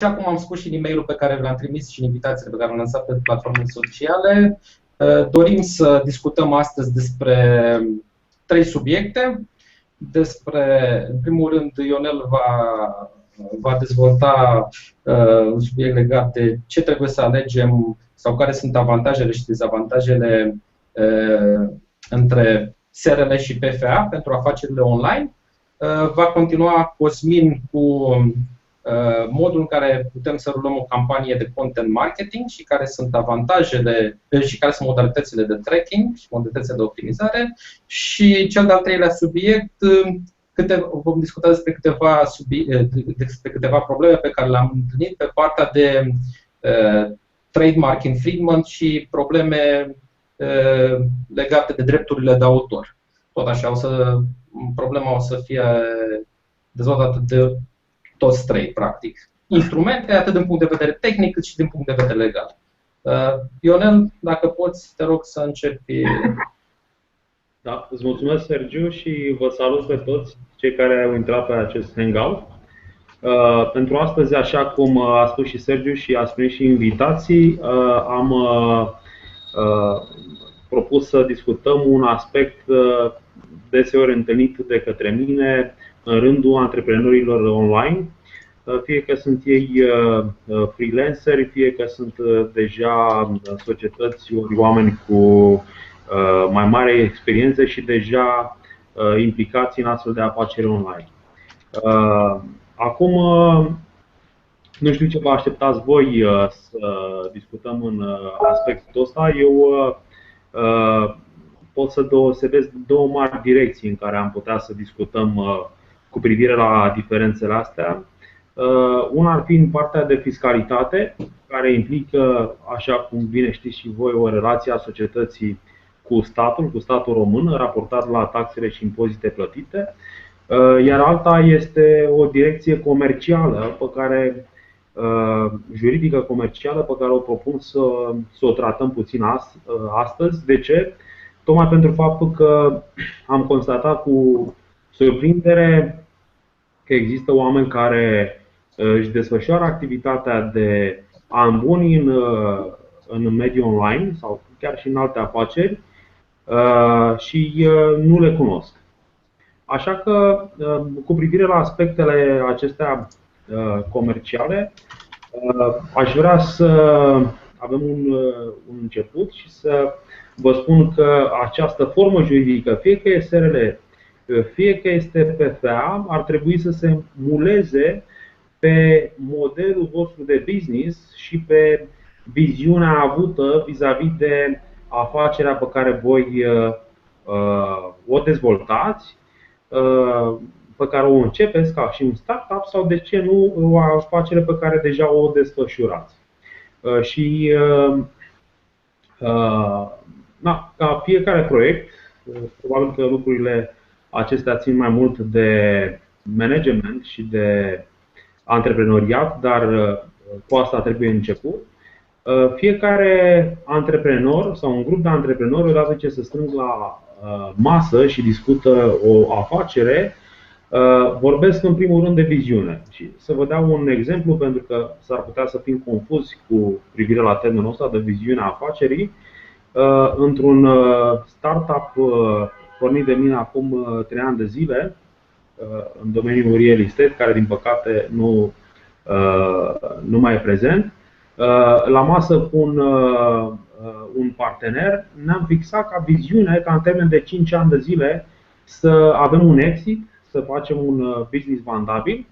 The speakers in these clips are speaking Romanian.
Așa cum am spus și în e-mailul pe care l-am trimis și în invitațiile pe care le-am lansat pe platformele sociale, dorim să discutăm astăzi despre 3 subiecte. În primul rând, Ionel va dezvolta un subiect legat de ce trebuie să alegem sau care sunt avantajele și dezavantajele între SRL și PFA pentru afacerile online. Va continua Cosmin cu modul în care putem să rulăm o campanie de content marketing și care sunt avantajele și care sunt modalitățile de tracking și modalitățile de optimizare. Și cel de-al treilea subiect, vom discuta despre câteva probleme pe care le-am întâlnit pe partea de trademark infringement și probleme legate de drepturile de autor. Tot așa, problema o să fie dezvoltată de toți 3, practic. Instrumente, atât din punct de vedere tehnic, cât și din punct de vedere legal. Ionel, dacă poți, te rog să începi. Da, îți mulțumesc, Sergiu, și vă salut pe toți cei care au intrat pe acest hangout. Pentru astăzi, așa cum a spus și Sergiu și a spus și invitații, am propus să discutăm un aspect deseori întâlnit de către mine în rândul antreprenorilor online, fie că sunt ei freelanceri, fie că sunt deja societăți ori oameni cu mai mare experiență și deja implicați în astfel de afaceri online. Acum, nu știu ce vă așteptați voi să discutăm în aspectul ăsta. Eu pot să deosebesc 2 mari direcții în care am putea să discutăm cu privire la diferențele astea. Una ar fi în partea de fiscalitate, care implică, așa cum bine știți și voi, o relație a societății cu statul român, raportat la taxele și impozite plătite. Iar alta este o direcție comercială, juridică comercială, pe care o propun să o tratăm puțin astăzi. De ce? Tocmai pentru faptul că am constatat cu surprindere că există oameni care își desfășoară activitatea de ani buni în mediul online sau chiar și în alte afaceri și nu le cunosc. Așa că, cu privire la aspectele acestea comerciale, aș vrea să avem un început și să vă spun că această formă juridică, fie că e SRL, fie că este PFA, ar trebui să se muleze pe modelul vostru de business și pe viziunea avută vis-a-vis de afacerea pe care voi o dezvoltați, pe care o începeți ca și un startup sau, de ce nu, o afacere pe care deja o desfășurați. Și ca fiecare proiect, probabil că lucrurile acestea țin mai mult de management și de antreprenoriat, dar cu asta trebuie început. Fiecare antreprenor sau un grup de antreprenori, odată ce se strâng la masă și discută o afacere, vorbesc în primul rând de viziune. Și să vă dau un exemplu, pentru că s-ar putea să fim confuzi cu privire la termenul ăsta de viziunea afacerii. Într-un startup pornit de mine acum 3 ani de zile, în domeniul real estate, care din păcate nu mai e prezent, la masă cu un partener, ne-am fixat ca viziune, ca în termen de 5 ani de zile, să avem un exit, să facem un business vandabil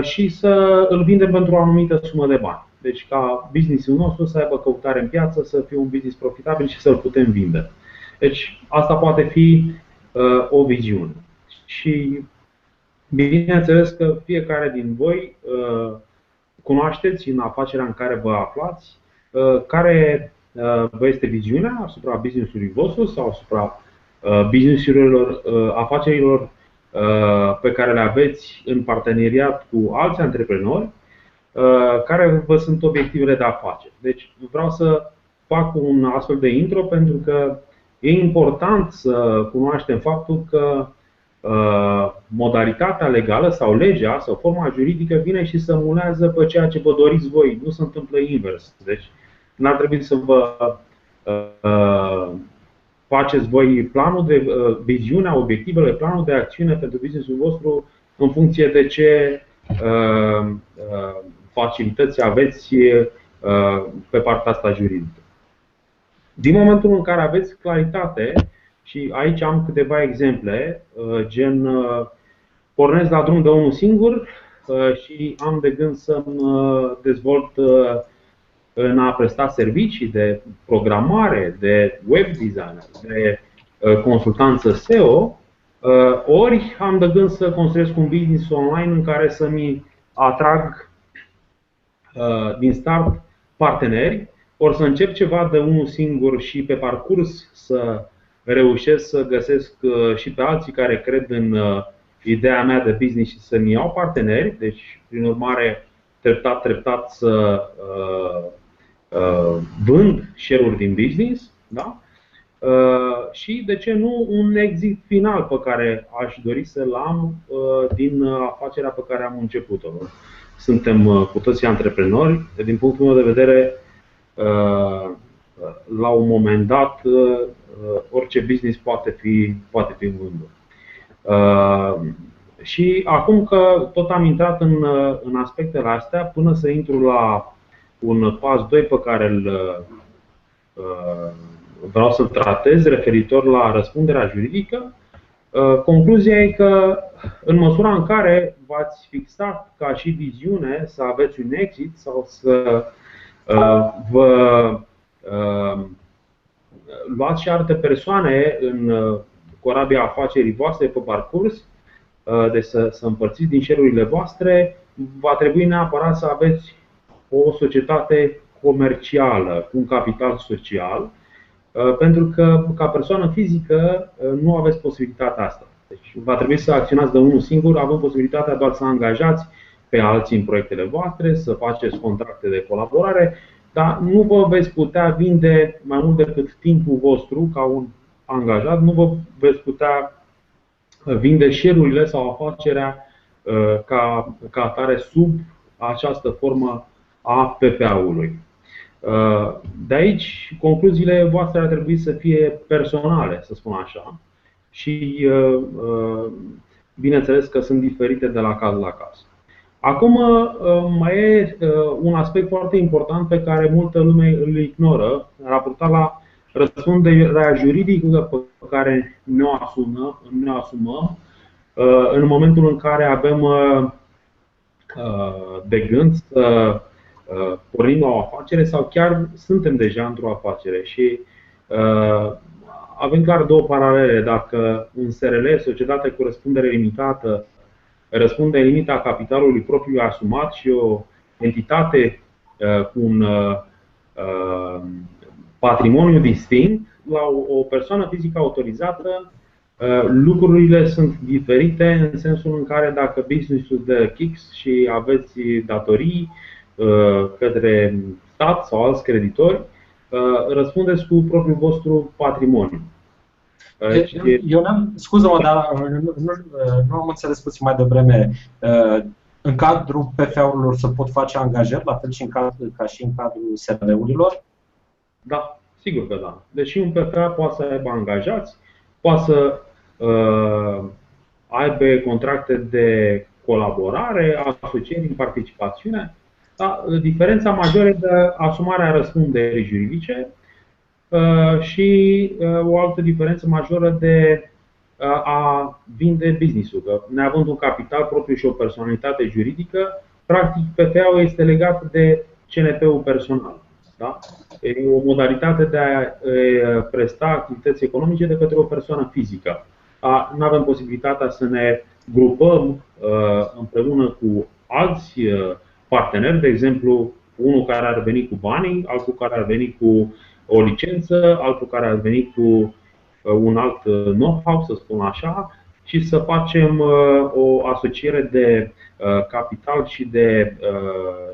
și să îl vindem pentru o anumită sumă de bani. Deci ca businessul nostru să aibă căutare în piață, să fie un business profitabil și să-l putem vinde. Deci asta poate fi o viziune. Și bineînțeles că fiecare din voi cunoașteți în afacerea în care vă aflați care vă este viziunea asupra business-ului vostru sau asupra business-urilor, afacerilor pe care le aveți în parteneriat cu alți antreprenori, care vă sunt obiectivele de afaceri. Deci vreau să fac un astfel de intro pentru că e important să cunoaștem faptul că modalitatea legală sau legea sau forma juridică vine și să mulează pe ceea ce vă doriți voi. Nu se întâmplă invers. Deci n-ar trebui să vă faceți voi planul de viziunea, obiectivele, planul de acțiune pentru business-ul vostru în funcție de ce facilități aveți pe partea asta juridică. Din momentul în care aveți claritate, și aici am câteva exemple, gen pornesc la drum de unul singur și am de gând să-mi dezvolt în a presta servicii de programare, de web design, de consultanță SEO, ori am de gând să construiesc un business online în care să-mi atrag din start parteneri, ori să încep ceva de unul singur și pe parcurs să reușesc să găsesc și pe alții care cred în ideea mea de business și să-mi iau parteneri. Deci, prin urmare, treptat să vând share-uri din business, da? Și, de ce nu, un exit final pe care aș dori să-l am din afacerea pe care am început-o. Suntem cu toții antreprenori. Din punctul meu de vedere, la un moment dat, orice business poate fi vândut. Și acum că tot am intrat în aspectele astea, până să intru la un pas 2 pe care vreau să-l tratez, referitor la răspunderea juridică, concluzia e că în măsura în care v-ați fixat ca și viziune să aveți un exit sau să vă luați și alte persoane în corabia afacerii voastre pe parcurs, deci să împărțiți din share-urile voastre, va trebui neapărat să aveți o societate comercială cu un capital social, pentru că ca persoană fizică nu aveți posibilitatea asta. Deci va trebui să acționați de unul singur, având posibilitatea doar să angajați pe alții în proiectele voastre, să faceți contracte de colaborare, dar nu vă veți putea vinde mai mult decât timpul vostru ca un angajat, nu vă veți putea vinde share-urile sau afacerea ca atare sub această formă a PPA-ului. De aici, concluziile voastre ar trebui să fie personale, să spun așa, și bineînțeles că sunt diferite de la caz la caz. Acum mai e un aspect foarte important pe care multă lume îl ignoră, raportat la răspunderea juridică pe care ne-o asumăm în momentul în care avem de gând să pornim la o afacere sau chiar suntem deja într-o afacere. Și avem clar două paralele. Dacă un SRL, societate cu răspundere limitată, răspunde în limita capitalului propriu asumat și o entitate cu un patrimoniu distinct, la o persoană fizică autorizată, lucrurile sunt diferite în sensul în care dacă business-ul dă kicks și aveți datorii către stat sau alți creditori, răspundeți cu propriul vostru patrimoniu. Eu scuză-mă, dar nu am înțeles puțin mai devreme. În cadrul PFA-urilor se pot face angajări, la fel și ca și în cadrul SRL-urilor? Da, sigur că da. Deci un PFA poate să aibă angajați, poate să aibă contracte de colaborare, asocieri în participațiune. Da, diferența majoră de asumarea răspunderii juridice și o altă diferență majoră de a vinde business-ul. Că neavând un capital propriu și o personalitate juridică, practic PFA-ul este legat de CNP-ul personal. Da? E o modalitate de a presta activități economice de către o persoană fizică. Nu avem posibilitatea să ne grupăm împreună cu alți parteneri, de exemplu, unul care ar veni cu banii, altul care ar veni cu o licență, altul care ar veni cu un alt know-how, să spun așa, și să facem o asociere de capital și de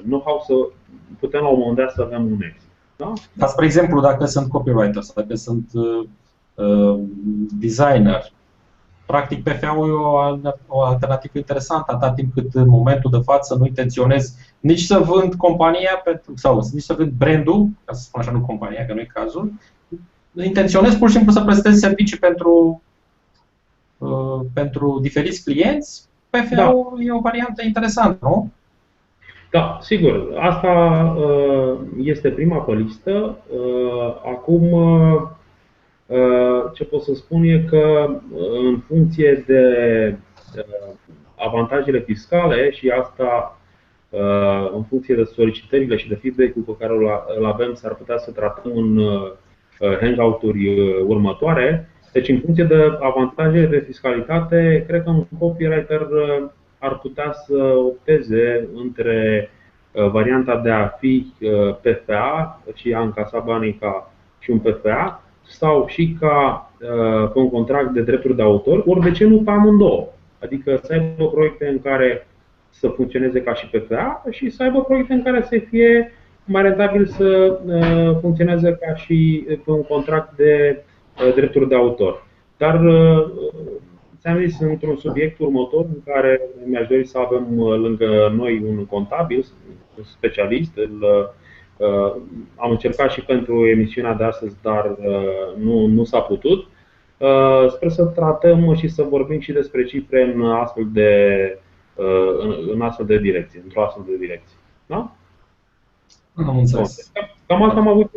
know-how să putem la un moment dat să avem un exit. Da? Dar, spre exemplu, dacă sunt copywriter sau dacă sunt designer, Practic, PFA-ul e o alternativă interesantă, atât timp cât în momentul de față nu intenționez nici să vând compania sau nici să vând brandul, ca să spun așa, nu compania, că nu e cazul. Intenționez pur și simplu să prestez servicii pentru diferiți clienți. PFA-ul e o variantă interesantă, nu? Da, sigur. Asta este prima pe listă. Acum, ce pot să spun e că în funcție de avantajele fiscale și asta în funcție de solicitările și de feedback-ul pe care îl avem, s-ar putea să tratăm în hangout-uri următoare. Deci în funcție de avantajele de fiscalitate, cred că un copywriter ar putea să opteze între varianta de a fi PFA și a încasa banii ca și un PFA, sau și ca pe un contract de drepturi de autor, ori de ce nu pe amândouă. Adică să aibă proiecte în care să funcționeze ca și PFA și să aibă proiecte în care să fie mai rentabil să funcționeze ca și pe un contract de drepturi de autor. Dar ți-am zis, într-un subiect următor în care mi-aș dori să avem lângă noi un contabil, un specialist. Am încercat și pentru emisiunea de astăzi, dar nu s-a putut. Sper să tratăm și să vorbim și despre cifre în astfel de direcție, într-o astfel de direcție. Da? Am înțeles. Cam asta am avut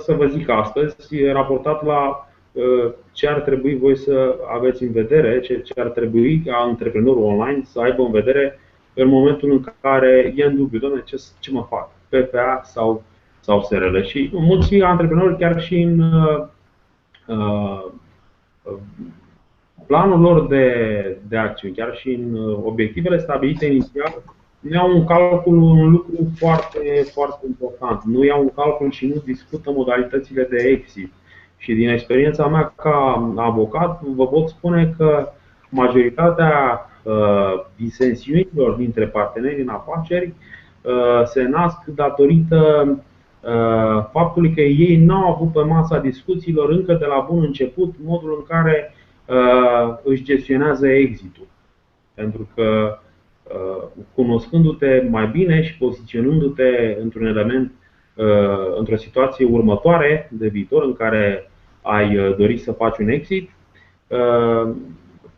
să vă zic astăzi, raportat la ce ar trebui voi să aveți în vedere, ce ar trebui ca antreprenorul online să aibă în vedere în momentul în care e în dubiu, doamne, ce mă fac, PFA sau SRL. Și mulți antreprenori chiar și în planul lor de acțiuni, chiar și în obiectivele stabilite inițial, nu iau în calcul un lucru foarte, foarte important. Nu iau în calcul și nu discută modalitățile de exit. Și din experiența mea ca avocat, vă pot spune că majoritatea disensiunilor dintre parteneri în afaceri se nasc datorită faptului că ei n-au avut pe masa discuțiilor încă de la bun început modul în care își gestionează exitul. Pentru că cunoscându-te mai bine și poziționându-te într-un element, într-o situație următoare de viitor în care ai dori să faci un exit,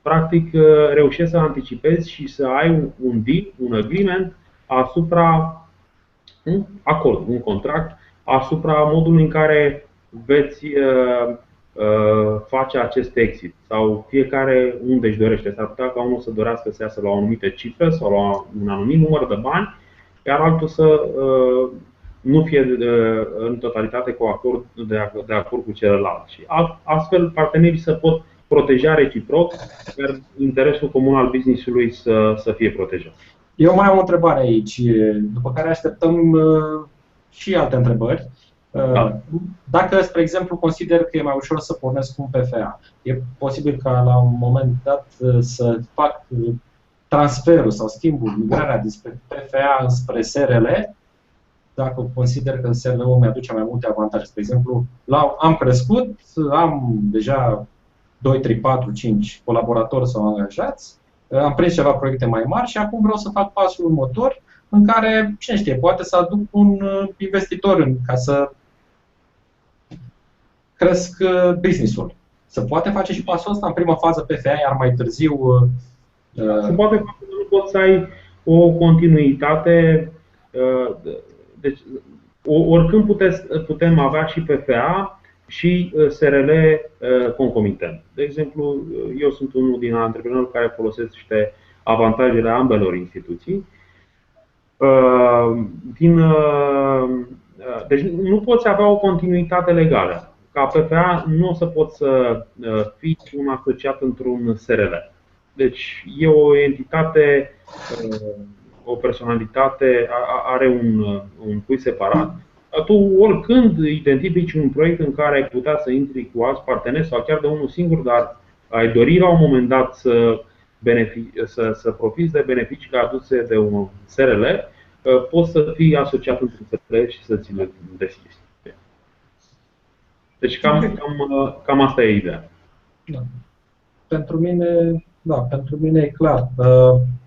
practic reușești să anticipezi și să ai un deal, un agreement asupra un acord, un contract asupra modului în care veți face acest exit, sau fiecare unde își dorește. S-ar putea ca unul să dorească să iasă la o anumită cifră sau la un anumit număr de bani, iar altul să nu fie în totalitate de acord cu celălalt. Și astfel partenerii se pot proteja reciproc, iar interesul comun al business-ului să fie protejat. Eu mai am o întrebare aici, după care așteptăm și alte întrebări. Da. Dacă, spre exemplu, consider că e mai ușor să pornesc cu un PFA, e posibil ca la un moment dat să fac transferul sau schimbul, migrarea dinspre PFA înspre SRL, dacă consider că SRL-ul mi-aduce mai multe avantaje. Spre exemplu, am crescut, am deja 2, 3, 4, 5 colaboratori sau angajați, am prins ceva proiecte mai mari și acum vreau să fac pasul următor în care, cine știe, poate să aduc un investitor ca să cresc business-ul. Se poate face și pasul ăsta în prima fază PFA, iar mai târziu... Se poate face, nu poți să ai o continuitate. Deci, oricând putem avea și PFA și SRL concomitent. De exemplu, eu sunt unul din antreprenori care folosește avantajele ambelor instituții. Deci nu poți avea o continuitate legală. Ca PFA nu o să poți să fii un asociat într-un SRL. Deci e o entitate, o personalitate, are un cui separat. Tu oricând identifici un proiect în care ai putea să intri cu alți parteneri sau chiar de unul singur, dar ai dori la un moment dat să profiți de beneficiile aduse de un SRL, poți să fii asociat într-un SRL și să ți le deschizi. Deci cam asta e ideea. Da. Pentru mine, da, pentru mine e clar.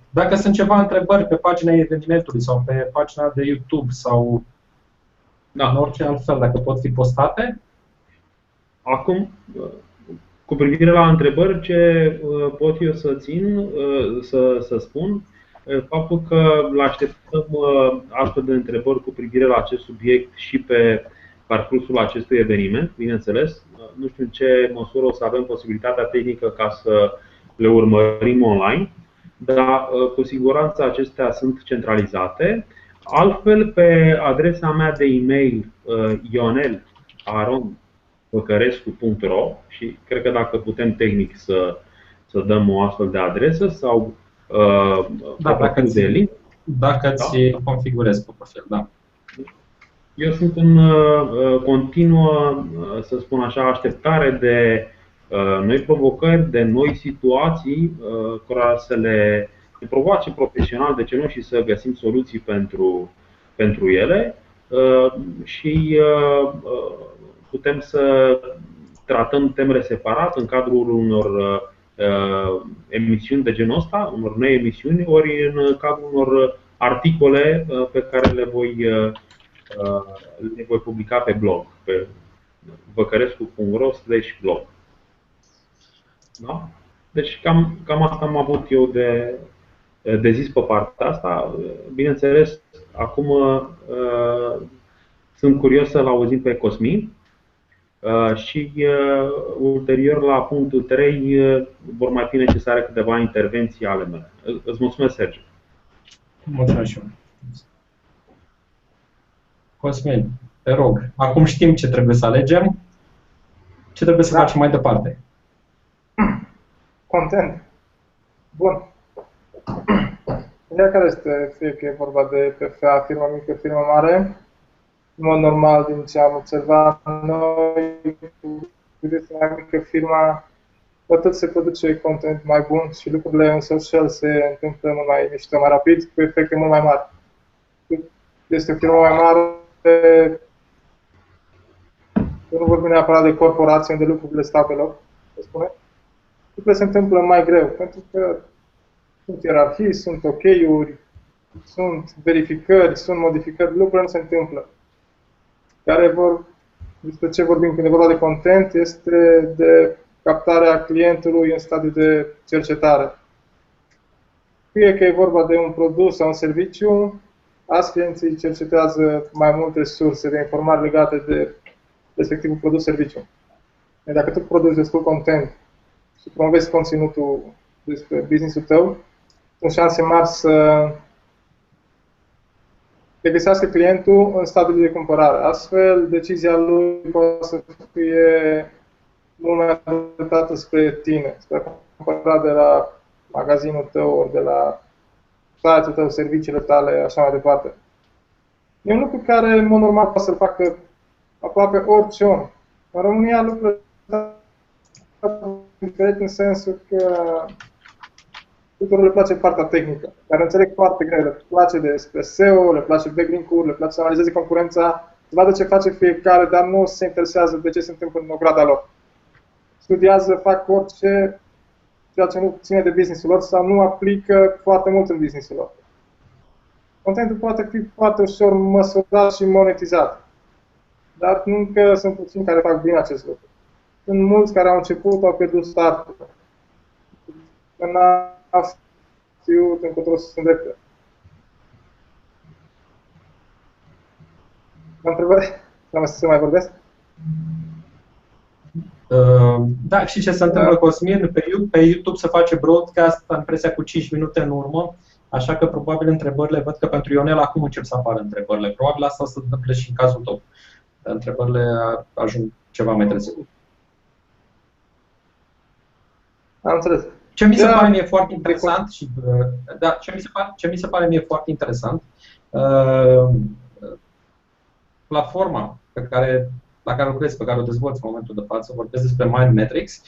Dacă sunt ceva întrebări pe pagina evenimentului sau pe pagina de YouTube sau în orice altfel, dacă pot fi postate. Acum, cu privire la întrebări, ce pot eu să să spun, faptul că așteptăm astfel de întrebări cu privire la acest subiect și pe parcursul acestui eveniment, bineînțeles. Nu știu în ce măsură o să avem posibilitatea tehnică ca să le urmărim online, dar cu siguranță acestea sunt centralizate. Altfel, pe adresa mea de e-mail ionel.aron.văcărescu.ro și cred că dacă putem tehnic să dăm o astfel de adresă sau de link. Dacă ți configurezi pe profil, da. Eu sunt în continuă, să spun așa, așteptare de noi provocări, de noi situații care să le provoace profesional, de ce nu, și să găsim soluții pentru ele și putem să tratăm temele separat în cadrul unor emisiuni de genul ăsta, unor noi emisiuni, ori în cadrul unor articole pe care le voi publica pe blog, pe văcărescu.ro/blog. Da? Deci cam asta am avut eu de zis pe partea asta. Bineînțeles, acum sunt curios să-l auzim pe Cosmin și ulterior, la punctul 3, vor mai fi necesare câteva intervenții ale mele. Îți mulțumesc, Sergiu. Mulțumesc și eu. Cosmin, te rog, acum știm ce trebuie să alegem. Ce trebuie să facem mai departe? Content. Bun. Ideea care este, fie că e vorba de PFA, firmă mică, firmă mare, în mod normal, din ce am observat noi, cu mai mică firma, cu atât se produce content mai bun și lucrurile în social se întâmplă mult mai mișto, mai rapid, cu efecte mult mai mari. Este o firmă mai mare, nu vorbim neapărat de corporații unde lucrurile stau pe loc, se spune. Lucrurile se întâmplă mai greu, pentru că sunt ierarhii, sunt ok-uri, sunt verificări, sunt modificări, lucrurile nu se întâmplă. Despre ce vorbim când e vorba de content este de captarea clientului în stadiu de cercetare. Fie că e vorba de un produs sau un serviciu, azi clienții cercetează mai multe surse de informare legate de respectivul produs-serviciu. Dacă tu produci destul content și promovezi conținutul despre business-ul tău, sunt șanse mari să te găsească clientul în stadiul de cumpărare. Astfel, decizia lui poate să fie mult mai adaptată spre tine, spre a cumpăra de la magazinul tău, ori de la site-ul tău, serviciile tale, așa mai departe. E un lucru care, în mod normal, poate să-l facă aproape orice om. În România, lucrurile sunt diferite în sensul că tuturor le place partea tehnică, dar înțeleg foarte greu. Le place despre SEO, le place backlink-uri, le place să analizeze concurența, să vadă ce face fiecare, dar nu se interesează de ce se întâmplă în ograda lor. Studiază, fac orice, ceea ce nu ține de business-ul lor sau nu aplică foarte mult în business-ul lor. Contentul poate fi foarte ușor măsurat și monetizat, dar încă sunt puțini care fac bine acest lucru. Sunt mulți care au început, au pierdut startul. N-au știut încotro să se îndrepte. M-am întrebat, am să mai vorbesc? Da, și ce se întâmplă, Cosmin? Pe YouTube se face broadcast, am impresia, cu 5 minute în urmă, așa că probabil întrebările, văd că pentru Ionel acum încep să apară întrebările. Probabil asta se întâmplă și în cazul tău. Întrebările ajung ceva mai târziu. Am înțeles. Ce mi se pare mie foarte interesant și ce mi se pare mie foarte interesant, platforma la care lucrezi, pe care o dezvolți în momentul de față, vorbesc despre Mind Metrics,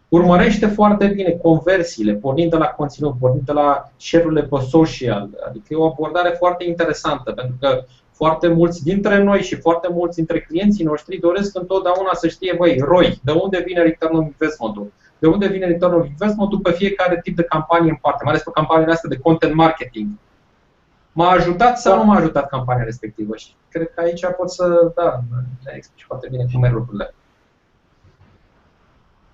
urmărește foarte bine conversiile, pornind de la conținut, pornind de la share-urile pe social. Adică e o abordare foarte interesantă, pentru că foarte mulți dintre noi și foarte mulți dintre clienții noștri doresc întotdeauna să știe, băi, ROI, de unde vine return on investment-ul? de unde vine return of investment pe fiecare tip de campanie în parte, mai ales pe campaniile astea de content marketing. M-a ajutat sau nu m-a ajutat campania respectivă? Și cred că aici pot să, da, explici foarte bine cum merg lucrurile.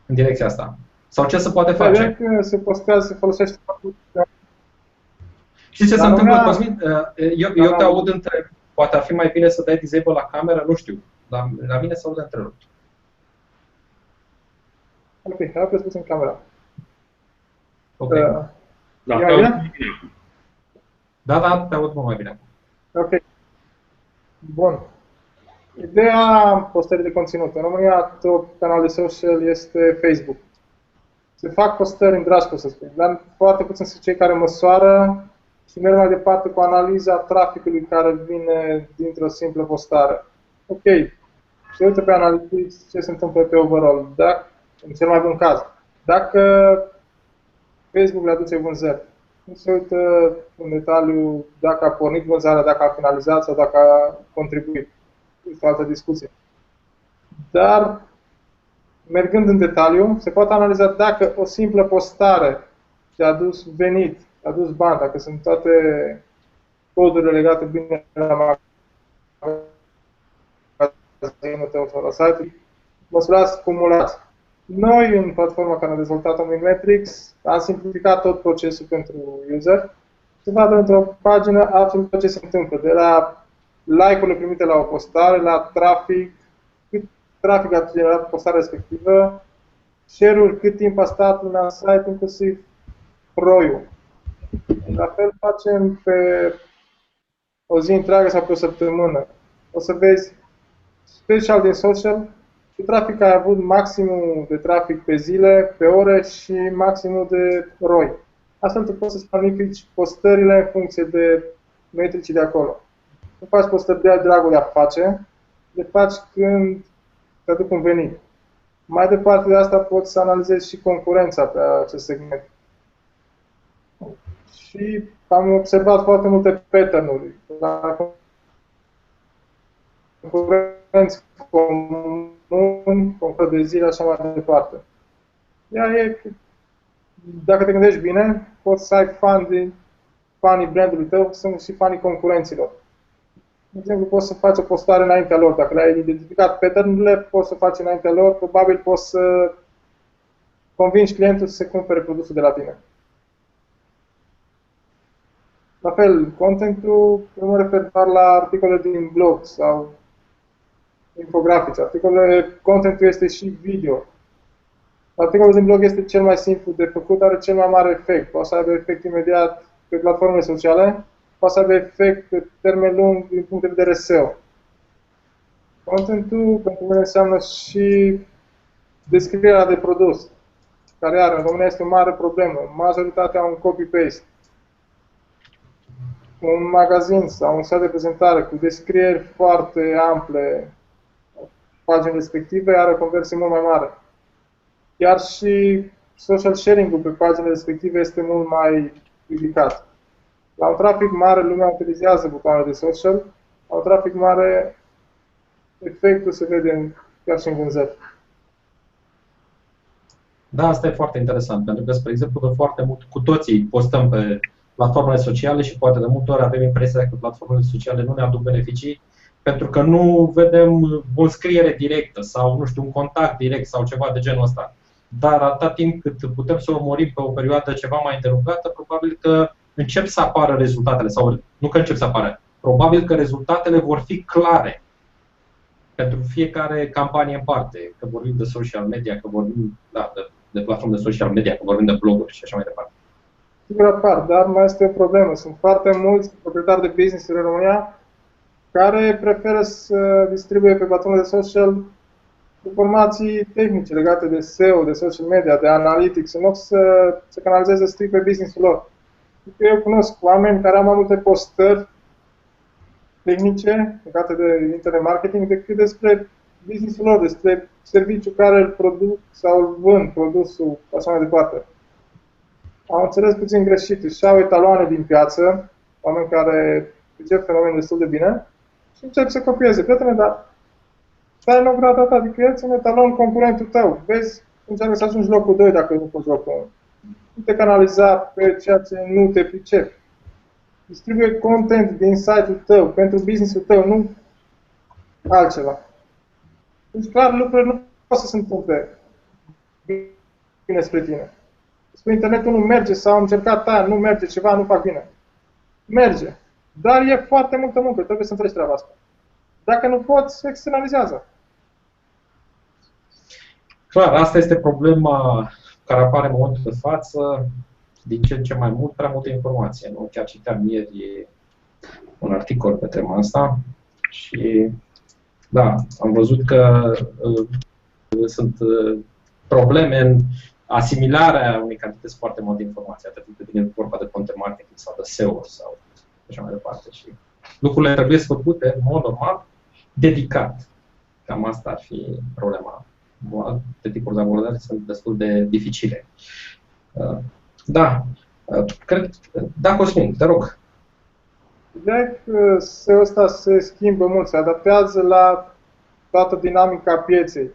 În direcția asta. Sau ce se poate face? Se postează, se folosește. Știi ce se întâmplă, Cosmin? Eu te aud între. Poate ar fi mai bine să dai disable la cameră, nu știu. La mine se aude întrerupt. Ok, hai să puțin camera. Ok. Da, te aud mult mai bine. Ok. Bun. Ideea postării de conținut. În România, top canal de social este Facebook. Se fac postări în grașcă, să spun, dar foarte puțin sunt cei care măsoară și merg mai departe cu analiza traficului care vine dintr-o simplă postare. Ok, se uită pe Analytics ce se întâmplă pe overall, în cel mai bun caz. Dacă Facebook le aduce vânzări, nu se uită în detaliu dacă a pornit vânzarea, dacă a finalizat sau dacă a contribuit. Este o altă discuție. Dar, mergând în detaliu, se poate analiza dacă o simplă postare ți-a adus venit, ți-a adus bani, dacă sunt toate codurile legate bine la magazinul tău sau la site, măsurați cumulați. Noi, în platforma care am dezvoltat-o Minmetrics, am simplificat tot procesul pentru user. Se vadă într-o pagină absolut tot ce se întâmplă, de la like-urile primite la o postare, la trafic, cât trafic a generat postarea respectivă, share-uri, cât timp a stat în site, inclusiv ROI-ul. La fel facem pe o zi întreagă sau pe o săptămână. O să vezi, special din social, și trafic ai avut maximul de trafic pe zile, pe ore și maximul de ROI. Astfel tu poți să planifici postările în funcție de metricii de acolo. Nu faci postări de dragul de a face, le faci când te aduc un venit. Mai departe de asta poți să analizezi și concurența pe acest segment. Și am observat foarte multe pattern-uri la concurenți comuni, concurență de zile, așa mai departe. Dacă te gândești bine, poți să ai fanii brandului tău, sunt și fanii concurenților. De exemplu, poți să faci o postare înaintea lor. Dacă le-ai identificat pattern-urile, poți să faci înaintea lor, probabil poți să convingi clientul să se cumpere produsul de la tine. La fel, contentul, eu mă refer doar la articole din blog sau infografice. Contentul este și video. Articolul din blog este cel mai simplu de făcut, are cel mai mare efect. Poate să aibă efect imediat pe platformele sociale, poate să aibă efect pe termen lung din punct de vedere SEO. Contentul pentru mine înseamnă și descrierea de produs, care are în România este o mare problemă. Majoritatea au un copy-paste. Un magazin sau un site de prezentare cu descrieri foarte ample paginile respective are o conversie mult mai mare. Chiar și social sharing-ul pe paginile respective este mult mai ridicat. La un trafic mare, lumea utilizează butoanele de social. La un trafic mare, efectul se vede chiar și în vânzări. Da, asta e foarte interesant, pentru că, spre exemplu, de foarte mult, cu toții postăm pe platformele sociale și poate de multe ori avem impresia că platformele sociale nu ne aduc beneficii pentru că nu vedem o înscriere directă sau, nu știu, un contact direct sau ceva de genul ăsta. Dar atâta timp cât putem să urmărim pe o perioadă ceva mai îndelungată, probabil că încep să apară rezultatele, sau nu că încep să apară, probabil că rezultatele vor fi clare pentru fiecare campanie în parte, că vorbim de social media, că vorbim de platforme de social media, că vorbim de bloguri și așa mai departe. Sigur apar, dar mai este o problemă. Sunt foarte mulți proprietari de business în România care preferă să distribuie pe platforme de social informații tehnice legate de SEO, de social media, de analytics, în loc să se canalizeze strict pe business-ul lor. Eu cunosc oameni care au mai multe postări tehnice legate de internet marketing decât despre business-ul lor, despre serviciul care îl produc sau îl vând, produsul, așa mai departe. Am înțeles puțin greșit, își au etaloane din piață, oameni care pricep fenomenul destul de bine și încep să copieze. Prietene, dar stai în ogradă ta, adică el ține etalon concurentul tău. Vezi încearcă să ajungi locul 2 dacă nu poți locul 1. Nu te canaliza pe ceea ce nu te pricepi. Distribuie content din site-ul tău, pentru business-ul tău, nu altceva. Deci, clar, lucrurile nu pot să se întâmple bine spre tine. Spre internetul nu merge sau am încercat aia, nu merge ceva, nu fac bine. Merge. Dar e foarte multă muncă, trebuie să înțelegi treaba asta. Dacă nu poți, externalizează. Clar, asta este problema care apare în momentul de față, din ce în ce mai mult, prea multă informație. Nu? Chiar citeam ieri un articol pe tema asta și da, am văzut că sunt probleme în asimilarea unei cantități foarte mari de informații, atât de bine vorba de content marketing sau de SEO sau așa mai departe. Și lucrurile trebuie făcute, în mod normal, dedicat. Cam asta ar fi problema. Alte tipuri de abordare sunt destul de dificile. Da, cred. Da, Cosmin, te rog. Ideea că SEO ăsta se schimbă mult, se adaptează la toată dinamica pieței.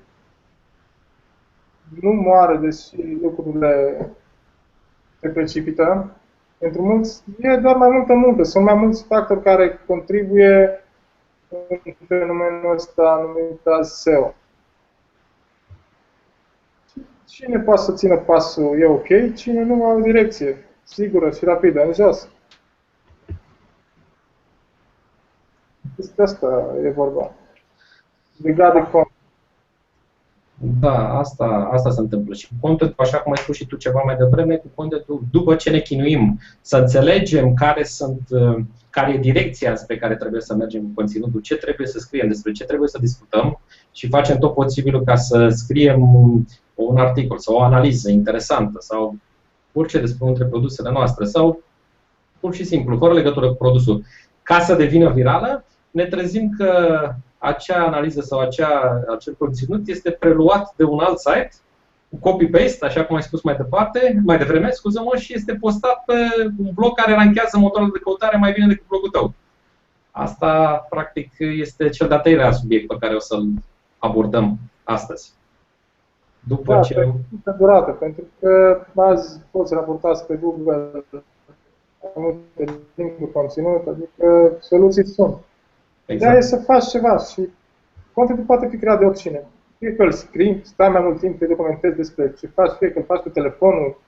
Nu moare, deși lucrurile se precipită. Pentru mulți e doar mai multă muncă. Sunt mai mulți factori care contribuie în fenomenul ăsta numit SEO. Cine poate să țină pasul e ok, cine nu are o direcție sigură și rapidă, în jos. Despre asta e vorba. Legat de cont. Da, asta se întâmplă. Și cu contentul, așa cum ai spus și tu ceva mai devreme, cu contentul, după ce ne chinuim să înțelegem care e direcția spre care trebuie să mergem cu conținutul, ce trebuie să scriem, despre ce trebuie să discutăm și facem tot posibilul ca să scriem un articol sau o analiză interesantă sau orice despre unul dintre produsele noastre sau pur și simplu, fără legătură cu produsul, ca să devină virală, ne trezim că acea analiză sau acel conținut este preluat de un alt site, cu copy-paste, așa cum ai spus mai devreme, scuză-mă, și este postat pe un blog care ranchează motorul de căutare mai bine decât blogul tău. Asta, practic, este cel de-al treilea subiect pe care o să-l abordăm astăzi. După ce... Pe durată, pentru că azi poți raporta pe Google multe link-uri conținut, adică soluții sunt. Exact. Ideea e să faci ceva și contentul poate fi creat de oricine. Fie că îl scrii, stai mai mult timp, te documentezi despre ce faci, fie că îl faci cu telefonul,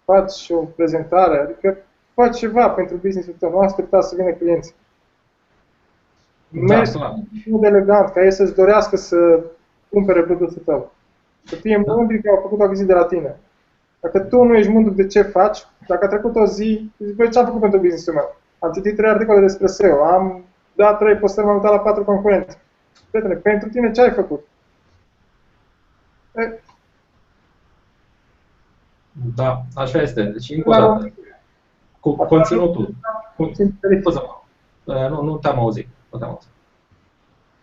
faci o prezentare, adică faci ceva pentru business-ul tău, nu aștepta să vină clienții. Mergi în mod elegant, ca ei să-ți dorească să cumpere produsul tău. Să fie mândri că au făcut o vizită de la tine. Dacă tu nu ești mândru de ce faci, dacă a trecut o zi, zici, băi, ce am făcut pentru business-ul meu? Am citit 3 articole despre SEO, am dat 3 postări, m-am uitat la 4 concurenți. Prietene, pentru tine ce ai făcut? Da, așa este. Deci, încă o dată, cu conținutul. Nu te-am auzit.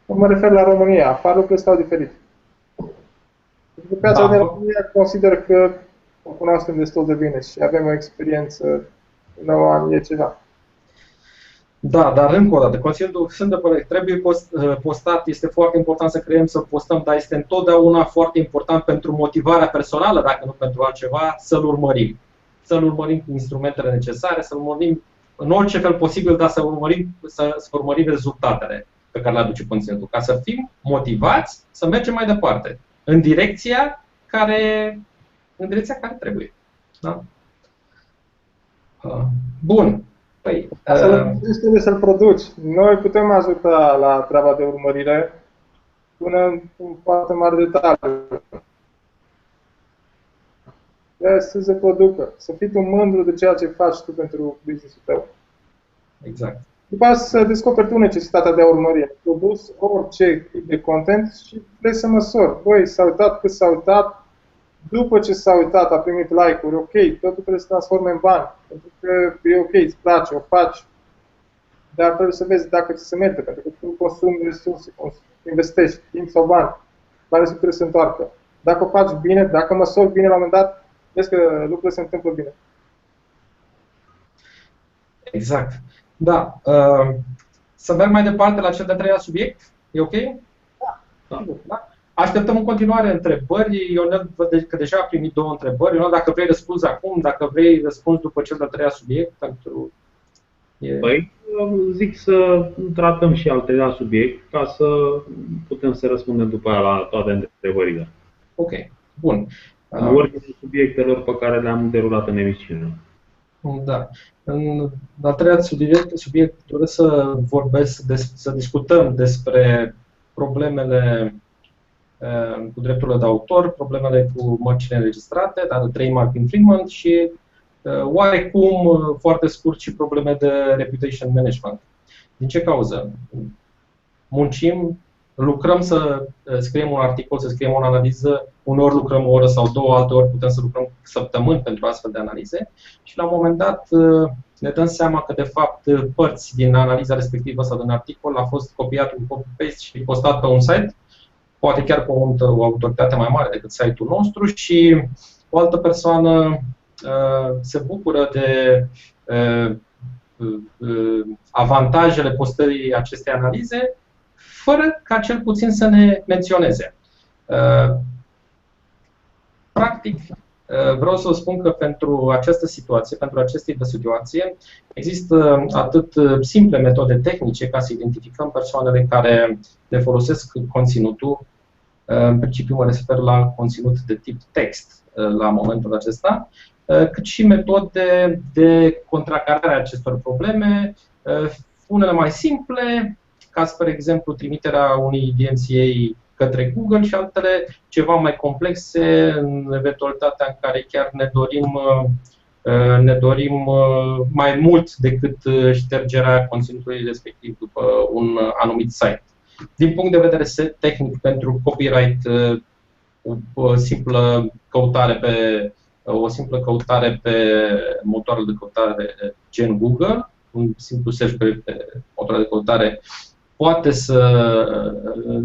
Mă refer la România, afară lucrurile stau diferit. Pentru că piața din România consider că o cunoaștem destul de bine și avem o experiență 9 ani, e ceva. Da, dar încă o dată, conținutul, sunt de părere, trebuie postat, este foarte important să creăm, să postăm, dar este întotdeauna foarte important pentru motivarea personală, dacă nu pentru altceva, să-l urmărim. Să-l urmărim cu instrumentele necesare, să-l urmărim în orice fel posibil, dar să urmărim rezultatele pe care le aduce conținutul, ca să fim motivați să mergem mai departe, în direcția care trebuie. Da? Bun. Păi, trebuie să-l produci. Noi putem ajuta la treaba de urmărire până în foarte mare detaliu. Trebuie să se producă, să fii tu mândru de ceea ce faci tu pentru business-ul tău. Exact. După aceea să descoperi tu necesitatea de a urmări. Ai produs orice tip de content și trebuie să măsori. Băi, s-a uitat cât s-a uitat, după ce s-a uitat, a primit like-uri, ok, totul trebuie să transforme în bani. Pentru că e ok, îți place, o faci. Dar trebuie să vezi dacă ți se merge, pentru că tu consumi resurse, investești timp sau bani. Banii trebuie să se întoarcă. Dacă o faci bine, dacă măsori bine la un moment dat, vezi că lucrurile se întâmplă bine. Exact. Da. Să merg mai departe la cel de-al treilea subiect? E ok? Da. Da. Așteptăm în continuare întrebări. Ionel văd că deja a primit 2 întrebări. Ionel, dacă vrei răspuns acum, dacă vrei răspuns după cel de-al 3-lea subiect. Păi, zic să tratăm și al 3-lea subiect ca să putem să răspundem după aia la toate întrebările. Ok, bun. În ordine subiectelor pe care le-am derulat în emisiune. Da. În al 3-lea subiect doresc să vorbesc, să discutăm despre problemele cu drepturile de autor, problemele cu mărcile înregistrate, dar de trademark infringement și oarecum, foarte scurt, și probleme de reputation management. Din ce cauză? Muncim, lucrăm să scriem un articol, să scriem o analiză, uneori lucrăm o oră sau 2, alteori putem să lucrăm săptămâni pentru astfel de analize și la un moment dat ne dăm seama că de fapt părți din analiza respectivă sau din articol a fost copiat un copy-paste și postat pe un site, poate chiar cu o autoritate mai mare decât site-ul nostru, și o altă persoană se bucură de avantajele postării acestei analize, fără ca cel puțin să ne menționeze. Practic, vreau să vă spun că pentru această situație, pentru acest tip de situație, există atât simple metode tehnice ca să identificăm persoanele care ne folosesc conținutul. În principiu mă refer la conținut de tip text la momentul acesta, cât și metode de contracarare a acestor probleme, unele mai simple, ca spre exemplu trimiterea unei DMCA către Google, și altele ceva mai complexe în eventualitatea în care chiar ne dorim mai mult decât ștergerea conținutului respectiv după un anumit site. Din punct de vedere tehnic, pentru copyright, o simplă căutare pe motoarele de căutare gen Google, un simplu search pe motoarele de căutare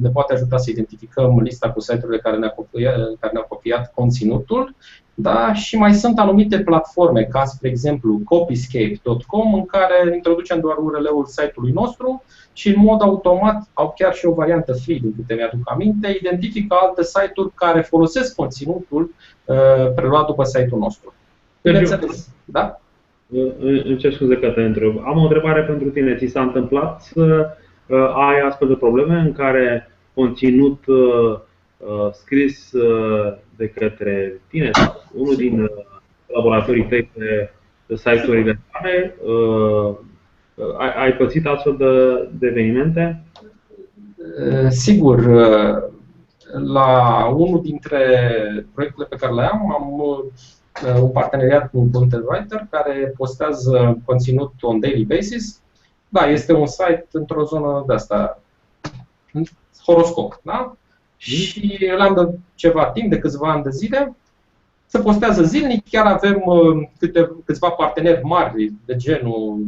ne poate ajuta să identificăm lista cu site-urile care ne-au copiat conținutul, da? Și mai sunt anumite platforme, ca spre exemplu copyscape.com, în care introducem doar URL-ul site-ului nostru și în mod automat, au chiar și o variantă free, din câte mi-aduc aminte, identifică alte site-uri care folosesc conținutul preluat după site-ul nostru. Bineînțeles, da? Îmi cer scuze că te întreb. Am o întrebare pentru tine. Ți s-a întâmplat să ai astfel de probleme în care conținut scris de către tine, unul din colaboratorii tăi pe site-urile tale, ai pățit astfel de evenimente? Sigur. La unul dintre proiectele pe care le am un parteneriat cu un content writer care postează conținut on daily basis. Da, este un site într-o zonă de asta, horoscop, da? Și l-am de ceva timp, de câțiva ani de zile, se postează zilnic, chiar avem câțiva parteneri mari de genul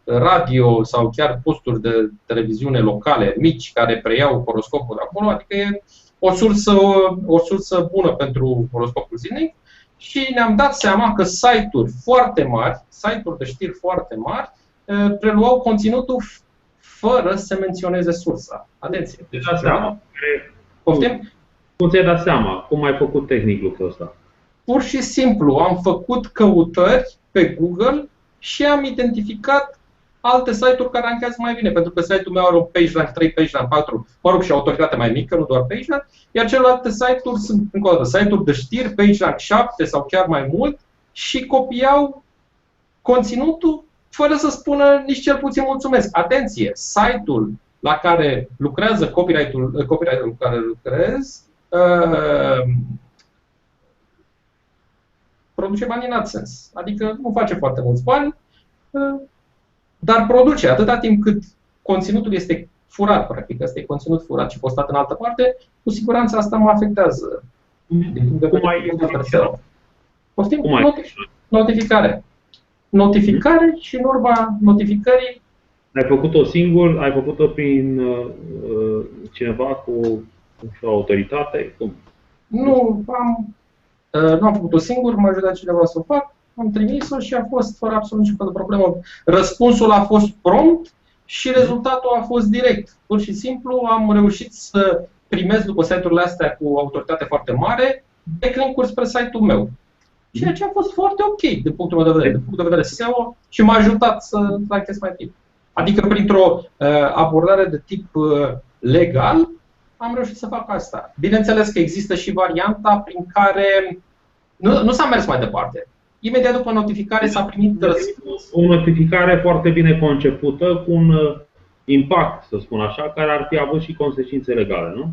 radio sau chiar posturi de televiziune locale mici care preiau horoscopul de acolo, adică e o sursă bună pentru horoscopul zilnic. Și ne-am dat seama că site-uri foarte mari, site-uri de știri foarte mari, preluau conținutul fără să menționeze sursa. Atenție! Ți-ai dat seama? Poftim? Cum ți-ai dat seama? Cum ai făcut tehnic lucrul ăsta? Pur și simplu am făcut căutări pe Google și am identificat alte site-uri care rankează mai bine, pentru că site-ul meu are un PageRank 3, PageRank 4, mă rog, și autoritate mai mică, nu doar PageRank, iar celelalte site-uri sunt, încă o dată, site-uri de știri, PageRank 7 sau chiar mai mult, și copiau conținutul fără să spună nici cel puțin mulțumesc. Atenție, site-ul la care lucrează copyright-ul cu care lucrez produce bani în AdSense, adică nu face foarte mulți bani, dar produce atâta timp cât conținutul este furat, practic, ăsta e conținut furat și postat în altă parte, cu siguranță asta mă afectează. Notificare. Notificare și în urma notificării. Ai făcut-o singur? Ai făcut-o prin cineva cu o autoritate? Cum? Nu am făcut-o singur, m-a ajutat cineva să o fac, am trimis-o și a fost fără absolut nicio fel de problemă. Răspunsul a fost prompt și rezultatul a fost direct. Pur și simplu am reușit să primesc după site-urile astea cu autoritate foarte mare backlink-uri spre site-ul meu. Ceea ce a fost foarte ok din punctul meu de vedere, din punct de vedere SEO și m-a ajutat să rankez mai bine. Adică printr-o abordare de tip legal am reușit să fac asta. Bineînțeles că există și varianta prin care nu s-a mers mai departe. Imediat după notificare s-a primit răspuns. O notificare foarte bine concepută, cu un impact, să spun așa, care ar fi avut și consecințe legale, nu?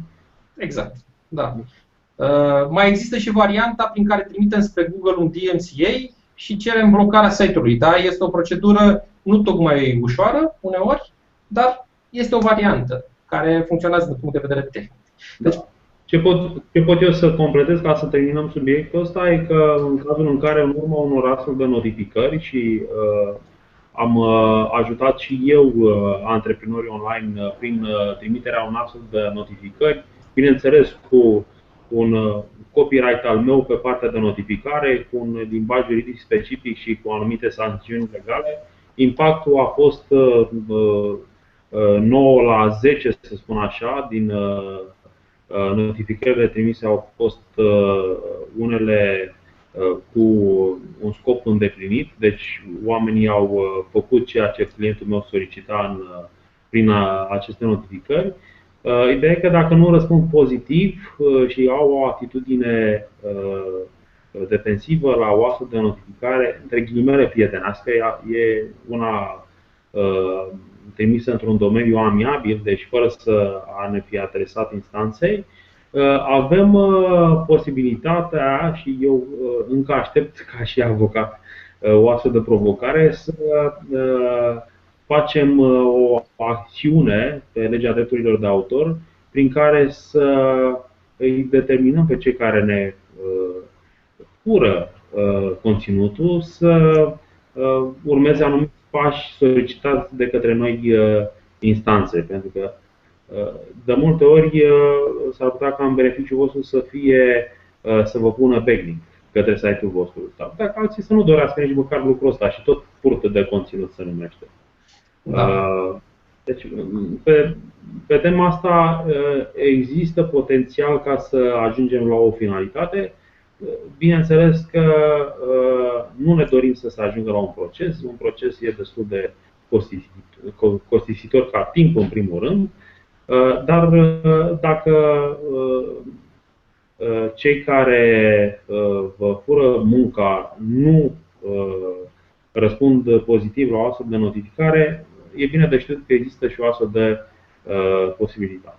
Exact, da. Mai există și varianta prin care trimitem spre Google un DMCA și cerem blocarea site-ului. Da? Este o procedură nu tocmai ușoară, uneori, dar este o variantă care funcționează din punct de vedere tehnic. Deci, ce pot eu să completez ca să terminăm subiectul ăsta e că în cazul în care în urma unor astfel de notificări și am ajutat și eu antreprenorii online prin trimiterea unor astfel de notificări, bineînțeles cu un copyright al meu pe partea de notificare, cu un limbaj juridic specific și cu anumite sancțiuni legale. Impactul a fost 9/10, să spun așa, din notificările trimise au fost unele cu un scop îndeplinit, deci oamenii au făcut ceea ce clientul meu solicita prin aceste notificări. Ideea e că dacă nu răspund pozitiv și au o atitudine defensivă la o astfel de notificare, între ghilimele prietenească, e una trimisă într-un domeniu amiabil, deci fără să ne fie adresat instanței, avem posibilitatea, și eu încă aștept ca și avocat o astfel de provocare, să facem o acțiune pe legea drepturilor de autor prin care să îi determinăm pe cei care ne fură conținutul să urmeze anumiți pași solicitați de către noi instanțe. Pentru că de multe ori s-ar putea ca în beneficiul vostru să fie să vă pună backlink către site-ul vostru. S-ar putea ca alții să nu dorească nici măcar lucrul ăsta și tot furtă de conținut se numește. Da. Deci, pe tema asta există potențial ca să ajungem la o finalitate. Bineînțeles că nu ne dorim să se ajungă la un proces. Un proces e destul de costisitor ca timp, în primul rând. Dar dacă cei care vă fură munca nu răspund pozitiv la o astfel de notificare, e bine de știut că există și o astfel de posibilitate.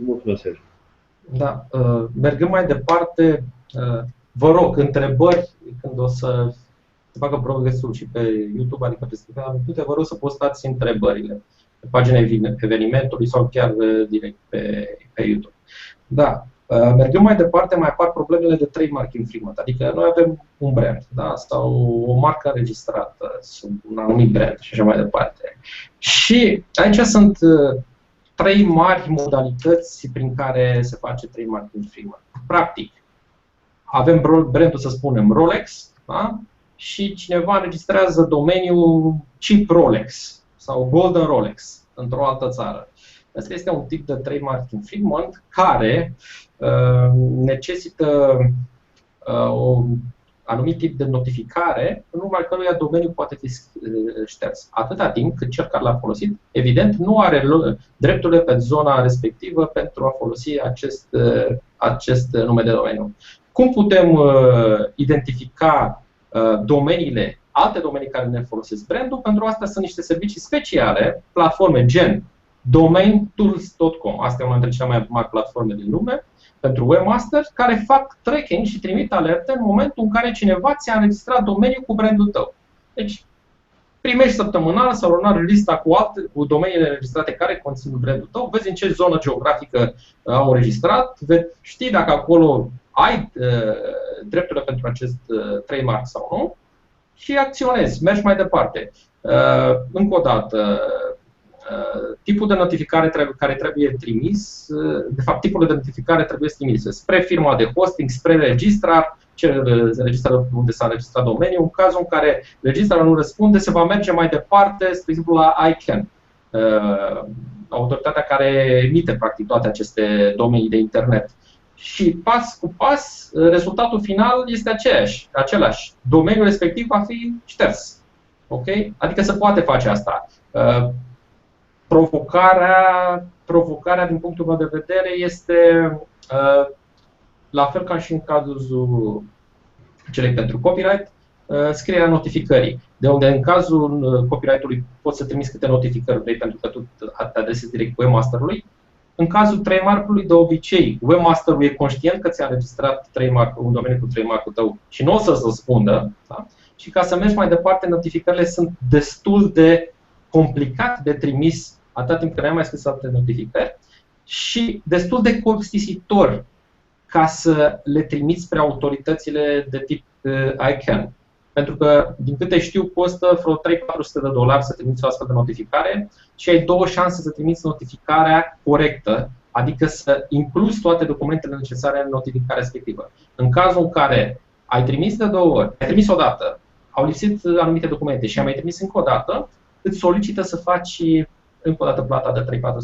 Mulțumesc, Sergiu. Da. Mergând mai departe, vă rog, întrebări când o să se facă progresul și pe YouTube, adică pe scriptarea minute, vă rog să postați întrebările pe pagina evenimentului sau chiar direct pe YouTube. Da. Mergând mai departe, mai apar problemele de trademark infringement, adică noi avem un brand, da, sau o marcă înregistrată, un anumit brand și așa mai departe. Și aici sunt trei mari modalități prin care se face trademark infringement. Practic, avem brandul, să spunem, Rolex, da? Și cineva înregistrează domeniul Cheap Rolex sau Golden Rolex într-o altă țară. Asta este un tip de trademark infringement care necesită un anumit tip de notificare, în urma căruia domeniul poate fi șters. Atâta timp cât cel care l-a folosit, evident, nu are drepturile pe zona respectivă pentru a folosi acest nume de domeniu. Cum putem identifica domeniile, alte domenii care ne folosesc brandul? Pentru asta sunt niște servicii speciale, platforme gen domaintools.com. Asta e una dintre cele mai mari platforme din lume pentru webmasters, care fac tracking și trimit alerte în momentul în care cineva ți-a înregistrat domeniul cu brandul tău. Deci, primești săptămânal sau lunar lista cu domeniile înregistrate care conțin brandul tău, vezi în ce zonă geografică au înregistrat, știi dacă acolo ai drepturile pentru acest trademark sau nu și acționezi, mergi mai departe. Încă o dată, tipul de notificare care trebuie trimis, de fapt tipurile de notificare trebuie trimise spre firma de hosting, spre registrar, registrul unde s-a înregistrat domeniul. În cazul în care registrarul nu răspunde, se va merge mai departe, spre exemplu la ICANN. autoritatea care emite practic toate aceste domenii de internet. Și pas cu pas, rezultatul final este același. Domeniul respectiv va fi șters. Okay? Adică se poate face asta. Provocarea din punctul meu de vedere este la fel ca și în cazul celei pentru copyright, scrierea notificării. De unde în cazul copyright-ului poți să trimiți câte notificări vrei pentru că tu te adresezi direct webmasterului. În cazul trademark-ului, de obicei, webmasterul e conștient că ți-a înregistrat un domeniu cu trademark-ul tău și nu o să-ți răspundă. Da? Și ca să mergi mai departe, notificările sunt destul de complicat de trimis atât timp cât nu ai mai scris alte notificări și destul de costisitor ca să le trimiți spre autoritățile de tip ICANN. Pentru că, din câte știu, costă vreo $300-400 să trimiți o astfel de notificare și ai două șanse să trimiți notificarea corectă, adică să incluzi toate documentele necesare în notificarea respectivă. În cazul în care ai trimis de două ori, ai trimis o dată, au lipsit anumite documente și ai mai trimis încă o dată, îți solicită să faci încă o dată plata de $300-400 ca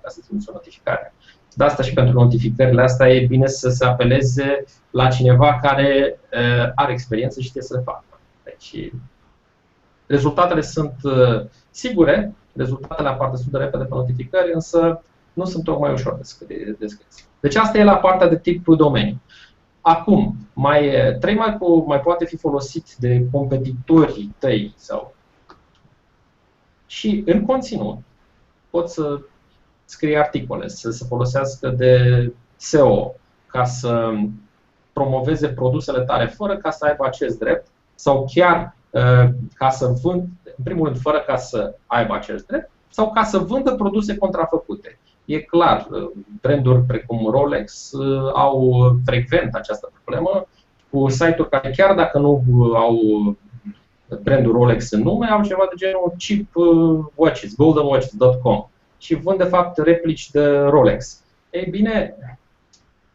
să trimiți o notificare. De asta și pentru notificările astea e bine să se apeleze la cineva care are experiență și știe să le facă. Deci, rezultatele sunt sigure, rezultatele apar destul de repede pe notificări, însă nu sunt tocmai ușor de scris. Deci asta e la partea de tip domeniu. Acum, trademark-ul mai poate fi folosit de competitorii tăi și în conținut poți să scrie articole, să se folosească de SEO ca să promoveze produsele tale fără ca să aibă acest drept sau chiar ca să vând, în primul rând fără ca să aibă acest drept sau ca să vândă produse contrafăcute. E clar, branduri precum Rolex au frecvent această problemă cu site-uri care chiar dacă nu au brandul Rolex în nume, au ceva de genul cheap watches, goldenwatches.com și vând de fapt replici de Rolex. Ei bine,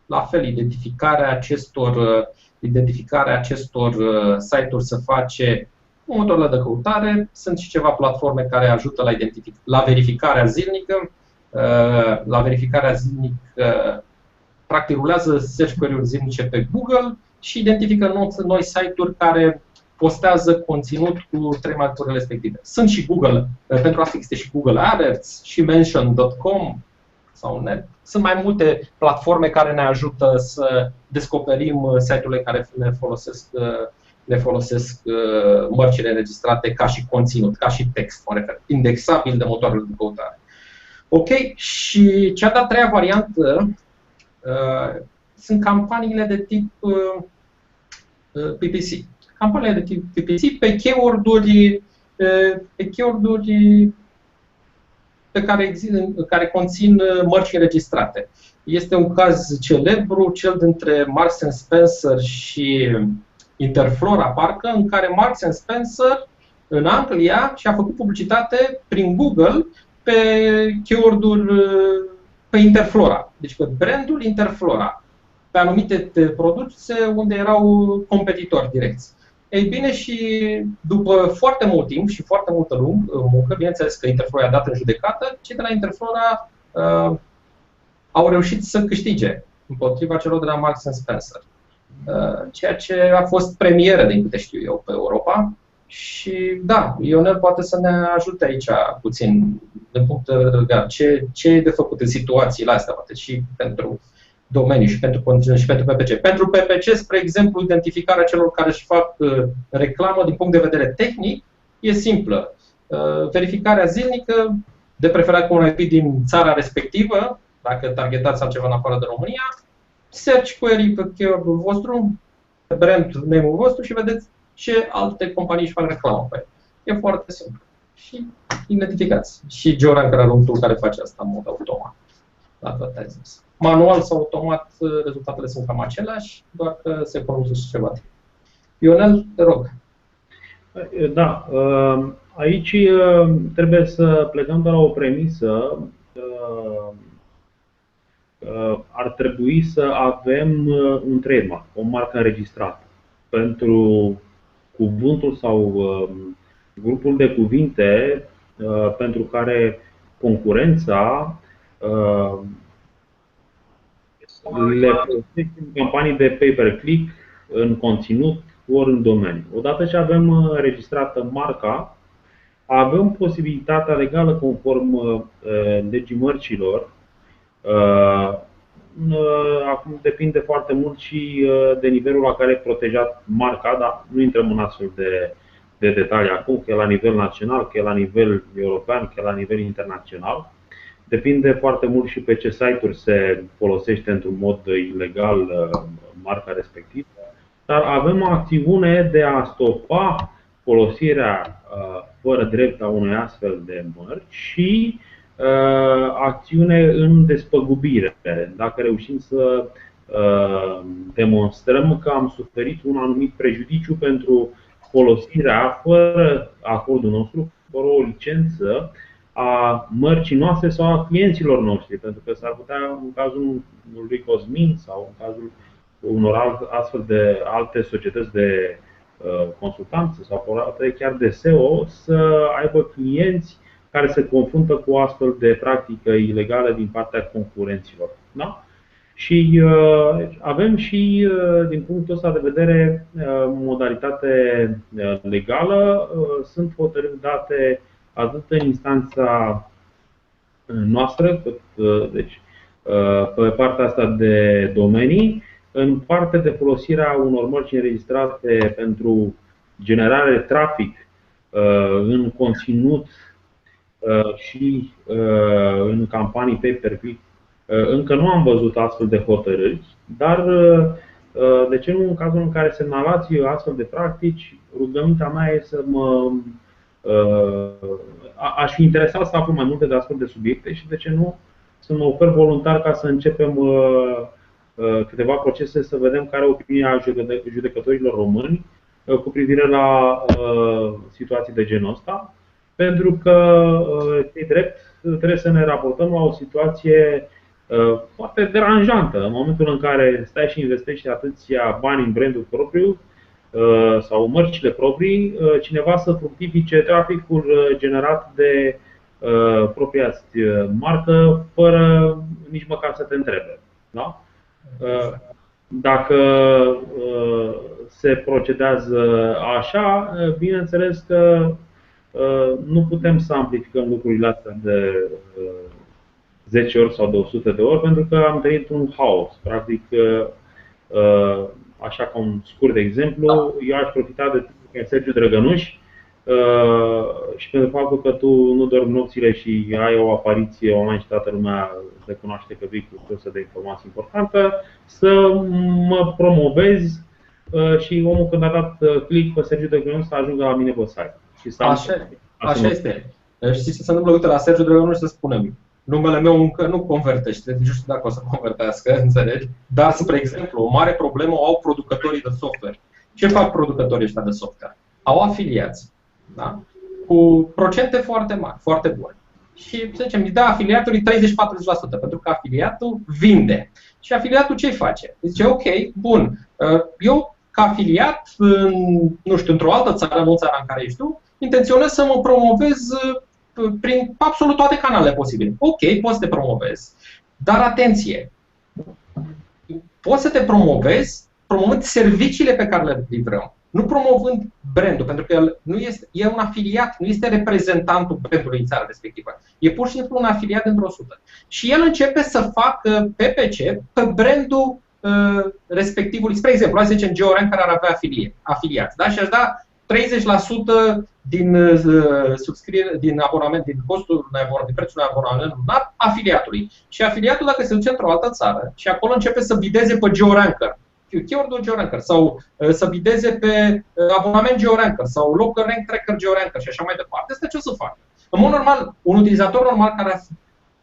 la fel, identificarea acestor site-uri se face cu motorile de căutare. Sunt și ceva platforme care ajută la verificarea zilnică. La verificarea zilnică, practic rulează search query-uri zilnice pe Google și identifică noi site-uri care postează conținut cu trademark-urile respective. Sunt și Google, pentru asta există și Google Alerts, și Mention.com sau net. Sunt mai multe platforme care ne ajută să descoperim site-urile care ne folosesc mărcile înregistrate ca și conținut, ca și text, indexabil de motoarele de căutare. Ok, și cea de-a treia variantă sunt campaniile de tip PPC. Campaniile de tip PPC pe keyword-uri care conțin mărci înregistrate. Este un caz celebru, cel dintre Marks & Spencer și Interflora, parcă, în care Marks & Spencer în Anglia și-a făcut publicitate prin Google pe keyword-uri pe Interflora, deci pe brandul Interflora, pe anumite produse unde erau competitori direcți. Ei bine, și după foarte mult timp și foarte multă muncă, bineînțeles că Interflora a dat în judecată, cei de la Interflora au reușit să câștige împotriva celor de la Marks & Spencer. Ceea ce a fost premieră, din câte știu eu, pe Europa. Și da, Ionel poate să ne ajute aici puțin, din punct de vedere ce e de făcut în situațiile astea, poate și pentru domeniu, și pentru conținut, și pentru PPC. Pentru PPC, spre exemplu, identificarea celor care își fac reclamă din punct de vedere tehnic e simplă. Verificarea zilnică, de preferat cu un IP din țara respectivă, dacă targetați altceva în afară de România, search query pe keyword-ul vostru, brand name-ul vostru și vedeți ce alte companii își fac reclamă pe el. E foarte simplu. Și identificați. Și Georank are un tool care face asta în mod automat. Advertisements. Manual sau automat, rezultatele sunt cam aceleași, doar că se economisește ceva timp. Ionel, te rog. Da, aici trebuie să plecăm de la o premisă. Ar trebui să avem un trademark, o marcă înregistrată pentru cuvântul sau grupul de cuvinte pentru care concurența le folosești în campanii de pay-per-click, în conținut, ori în domeniu. Odată ce avem registrată marca, avem posibilitatea legală, conform legii mărcilor. Acum depinde foarte mult și de nivelul la care e protejat marca, dar nu intrăm în astfel de detalii acum, că e la nivel național, că e la nivel european, că e la nivel internațional. Depinde foarte mult și pe ce site-uri se folosește într-un mod ilegal marca respectivă. Dar avem o acțiune de a stopa folosirea fără drept a unei astfel de mărci și acțiune în despăgubire. Dacă reușim să demonstrăm că am suferit un anumit prejudiciu pentru folosirea fără acordul nostru, fără o licență a mărcii noastre sau a clienților noștri, pentru că s-ar putea, în cazul lui Cosmin sau în cazul unor astfel de alte societăți de consultanță sau chiar de SEO, să aibă clienți care se confruntă cu o astfel de practică ilegală din partea concurenților. Da? Și avem și, din punctul ăsta de vedere, modalitate legală. Sunt hotărâri date atât în instanța noastră, cât, deci, pe partea asta de domenii, în partea de folosirea unor mărci înregistrate pentru generare de trafic în conținut și în campanii pay-per-click. Încă nu am văzut astfel de hotărâri, dar de ce nu în cazul în care semnalați astfel de practici, rugămintea mea este aș fi interesat să aflu mai multe de astfel de subiecte și de ce nu să mă ofer voluntar ca să începem câteva procese, să vedem care e opinia judecătorilor români cu privire la situații de genul ăsta. Pentru că, de drept, trebuie să ne raportăm la o situație foarte deranjantă. În momentul în care stai și investești atâția bani în brandul propriu sau mărcile proprii, cineva să fructifice traficul generat de propria marcă fără nici măcar să te întrebe. Da? Dacă se procedează așa, bineînțeles că nu putem să amplificăm lucrurile astea de 10 ori sau de 100 de ori, pentru că am trăit un haos. Practic, așa ca un scurt exemplu, eu aș profita de tine, Sergiu Drăgănuș, și pentru faptul că tu nu dormi nopțile și ai o apariție online și toată lumea te cunoaște că vii cu sursă de informații importantă, să mă promovezi și omul, când a dat click pe Sergiu Drăgănuș, să ajungă la mine pe site. Așa este. Știți ce se întâmplă? Uite, la Sergiu Drăgănuș să spunem, numele meu încă nu convertește, deci nu știu dacă o să convertească, înțelegi? Dar, spre exemplu, o mare problemă o au producătorii de software. Ce fac producătorii ăștia de software? Au afiliați, da? Cu procente foarte mari, foarte bune. Și, să zicem, îi dă afiliatului 30-40%, pentru că afiliatul vinde. Și afiliatul ce-i face? Zice, ok, bun, eu ca afiliat, nu știu, într-o altă țară, nu țara în care ești tu, intenționez să mă promovez prin absolut toate canalele posibile. Ok, poți să te promovezi, dar atenție! Poți să te promovezi promovând serviciile pe care le livrăm, nu promovând brandul, pentru că el nu este, e un afiliat, nu este reprezentantul brandului în țara respectivă. E pur și simplu un afiliat dintr-o sută. Și el începe să facă PPC pe brandul respectivului. Spre exemplu, hai să zicem GeoRank care ar avea afiliați, da? Și aș da 30% din abonament, din costul din prețul unui abonament lunar afiliatului. Și afiliatul, dacă se duce într-o altă țară și acolo începe să bideze pe GeoRanker, keyword-ul GeoRanker, sau să bideze pe abonament GeoRanker sau Local Rank Tracker GeoRanker și așa mai departe, asta ce o să facă? În mod normal, un utilizator normal care a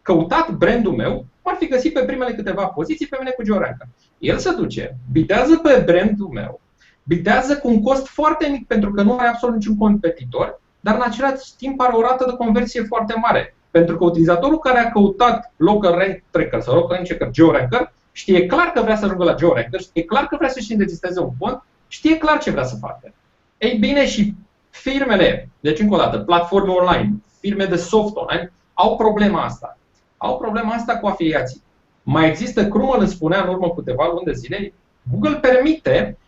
căutat brandul meu ar fi găsit pe primele câteva poziții pe mine cu GeoRanker. El se duce, bidează pe brandul meu, bidează cu un cost foarte mic pentru că nu are absolut niciun competitor, dar în același timp are o rată de conversie foarte mare. Pentru că utilizatorul care a căutat Local Rank Tracker sau Local Rank Tracker GeoRanker știe clar că vrea să ajungă la GeoRanker, știe clar că vrea să-și înregistreze un cont, știe clar ce vrea să facă. Ei bine, și firmele, deci încă o dată, platforme online, firme de soft online, au problema asta. Au problema asta cu afiliații. Mai există, Krumel îmi spunea în urmă câteva luni de zile, Google permite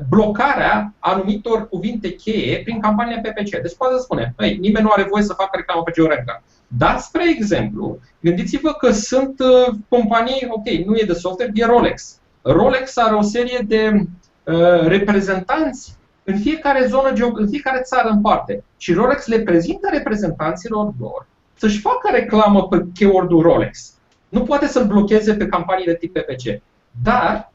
blocarea anumitor cuvinte cheie prin campaniile PPC. Deci poate să spune, nimeni nu are voie să facă reclamă pe GeoRanker. Dar, spre exemplu, gândiți-vă că sunt companii, ok, nu e de software, e Rolex. Rolex are o serie de reprezentanți în fiecare zonă, în fiecare țară în parte. Și Rolex le prezintă reprezentanților lor să-și facă reclamă pe keyword-ul Rolex. Nu poate să-l blocheze pe campanii de tip PPC. Dar,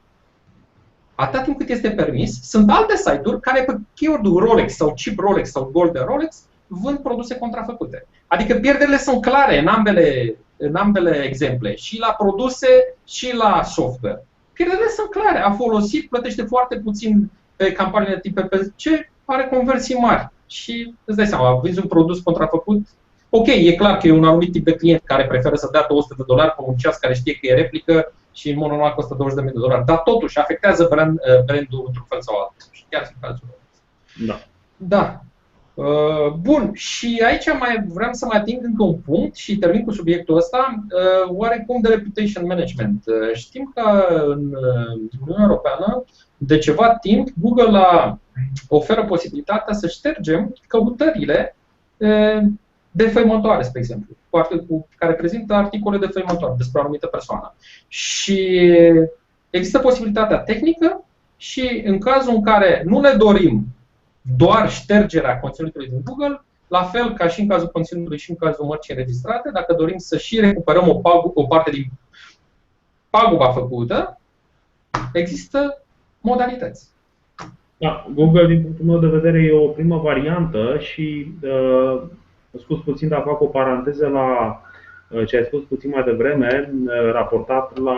atât timp cât este permis, sunt alte site-uri care pe keyword-ul Rolex sau chip Rolex sau Golden Rolex vând produse contrafăcute. Adică pierderile sunt clare în ambele exemple, și la produse și la software. Pierderile sunt clare. A folosit, plătește foarte puțin pe campaniile de tip PPC, are conversii mari. Și îți dai seama, vinzi un produs contrafăcut. Ok, e clar că e un anumit tip de client care preferă să dea $200 pe un ceas care știe că e replică și în mod normal costă $20.000. Dar totuși afectează brandul într-un fel sau altul. Și chiar în cazul ăsta. Da. Bun, și aici vreau să mai ating încă un punct și termin cu subiectul ăsta, oarecum de reputation management. Știm că în Uniunea Europeană, de ceva timp, Google oferă posibilitatea să ștergem căutările defăimătoare, spre exemplu, care prezintă articole defăimătoare despre o anumită persoană. Și există posibilitatea tehnică și în cazul în care nu ne dorim doar ștergerea conținutului din Google, la fel ca și în cazul conținutului și în cazul mărcii înregistrate, dacă dorim să și recuperăm o parte din paguba făcută, există modalități. Da, Google, din punctul meu de vedere, e o primă variantă și scuz puțin, dar fac o paranteză la ce ai spus puțin mai devreme, raportat la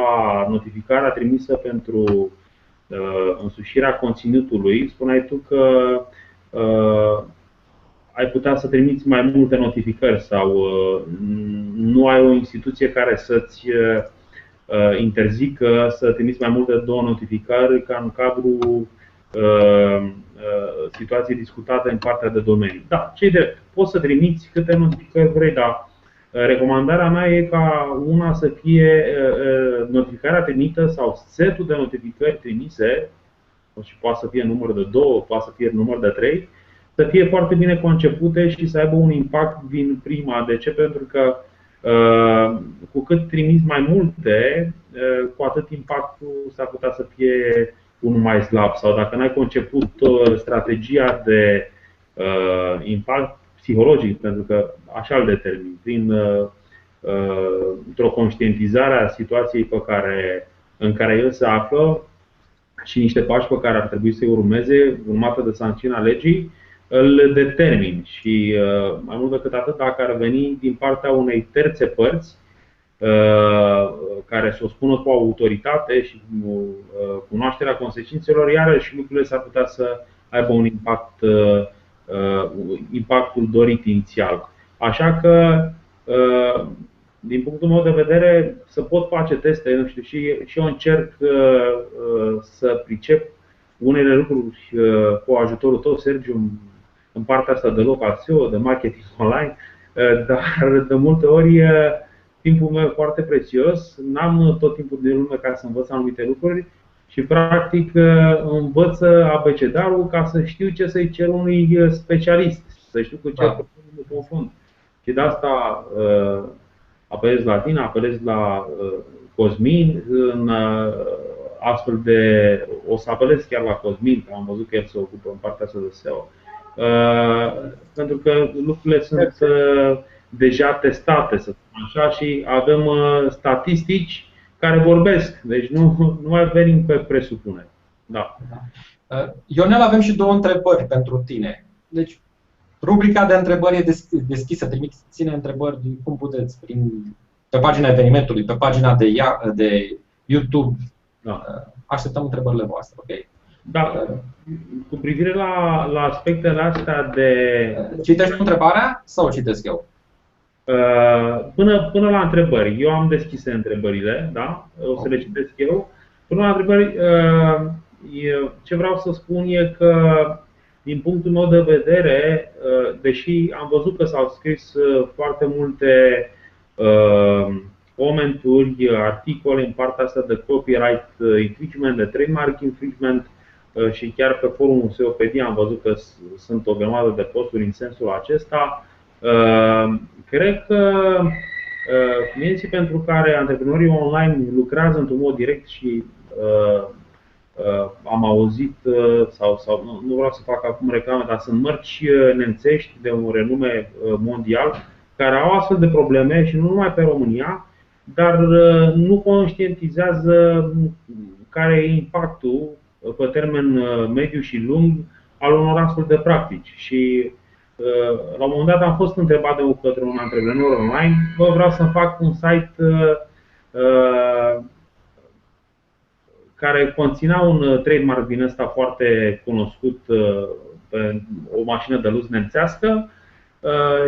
notificarea trimisă pentru însușirea conținutului. Spuneai tu că ai putea să trimiți mai multe notificări sau nu ai o instituție care să-ți interzică să trimiți mai mult de 2 notificări ca în cadrul situații discutate în partea de domeniu. Da, ce-i drept? Poți să trimiți câte notificări vrei, dar recomandarea mea e ca una să fie notificarea trimită sau setul de notificări trimise, și poate să fie număr de 2, poate să fie număr de 3, să fie foarte bine concepute și să aibă un impact din prima. De ce? Pentru că cu cât trimiți mai multe, cu atât impactul s-ar putea să fie unul mai slab. Sau dacă n-ai conceput strategia de impact psihologic, pentru că așa îl determin, într-o conștientizare a situației în care el se află și niște pași pe care ar trebui să-i urmeze, urmată de sancțiunea legii, îl determin. Și mai mult decât atât, dacă ar veni din partea unei terțe părți care să o spună cu autoritate și cu cunoașterea consecințelor, iarăși lucrurile s-ar putea să aibă un impactul dorit inițial. Așa că, din punctul meu de vedere, să pot face teste, nu știu, și eu încerc să pricep unele lucruri cu ajutorul tău, Sergiu, în partea asta de local SEO, de marketing online, dar de multe ori timpul meu e foarte prețios, n-am tot timpul din lume ca să învăț anumite lucruri și practic învăț abecedarul ca să știu ce să-i cer unui specialist, să știu cu ce mă confrunt. Și de asta apelez la tine, apelez la Cosmin, astfel o să apelez chiar la Cosmin, că am văzut că el se ocupă în partea asta de SEO. Pentru că lucrurile sunt deja testate, să spun așa, și avem statistici care vorbesc. Deci nu mai venim pe presupuneri. Da. Ionel, avem și 2 întrebări pentru tine. Deci, rubrica de întrebări e deschisă. Trimiteți-ne întrebări cum puteți, pe pagina evenimentului, pe pagina de YouTube. Da. Așteptăm întrebările voastre, ok? Da. Cu privire la aspectele astea de... Citești întrebarea sau o citesc eu? Până la întrebări. Eu am deschise întrebările, da? O să le citesc eu. Până la întrebări, ce vreau să spun e că din punctul meu de vedere, deși am văzut că s-au scris foarte multe comenturi, articole în partea asta de copyright infringement, de trademark infringement și chiar pe forumul SEOpedia am văzut că sunt o grămadă de posturi în sensul acesta. Cred că clienții pentru care antreprenorii online lucrează într-un mod direct și am auzit, sau nu vreau să fac acum reclamă, dar sunt mărci nemțești de un renume mondial care au astfel de probleme și nu numai pe România, dar nu conștientizează care e impactul pe termen mediu și lung al unor astfel de practici. Și la un moment dat am fost întrebat de către un antreprenor online: vreau să fac un site care conținea un trademark din ăsta foarte cunoscut pe o mașină de luz nemțească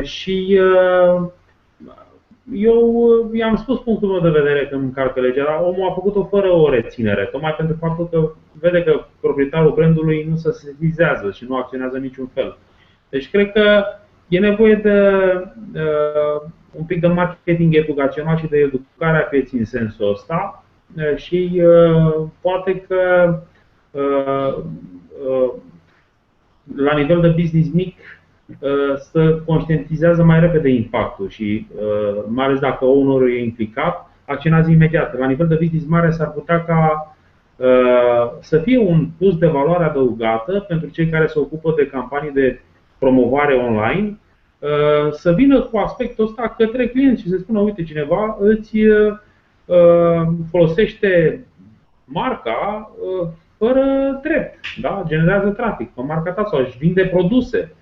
și eu i-am spus punctul meu de vedere că încalcă legea, dar omul a făcut-o fără o reținere, tocmai pentru faptul că vede că proprietarul brandului nu se sesizează și nu acționează în niciun fel. Deci cred că e nevoie de un pic de marketing educațional și de educarea pieței în sensul ăsta. Și poate că la nivel de business mic să conștientizează mai repede impactul și mai ales dacă ownerul e implicat, acționează imediat. La nivel de business mare s-ar putea ca să fie un plus de valoare adăugată pentru cei care se ocupă de campanii de promovare online, să vină cu aspectul ăsta către clienți și să spună: uite, cineva îți folosește marca fără drept, da? Generează trafic pe marca ta sau își vinde produse.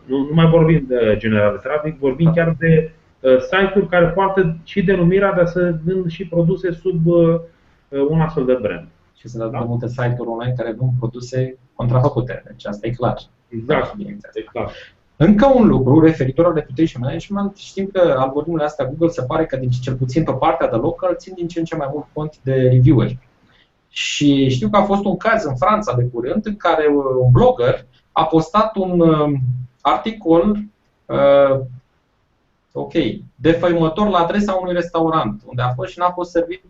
Nu mai vorbim de generare de trafic, vorbim chiar de site-uri care poartă și denumirea, dar să vând și produse sub un astfel de brand. Și sunt atât de multe site-uri online care vând produse contrafăcute, deci asta e clar. Exact, e clar. Încă un lucru referitor la reputation management, știm că algoritmele astea Google se pare că cel puțin pe partea de local țin din ce în ce mai mult cont de review-uri. Și știu că a fost un caz în Franța de curând în care un blogger a postat un articol defăimător la adresa unui restaurant unde a fost și n-a fost servit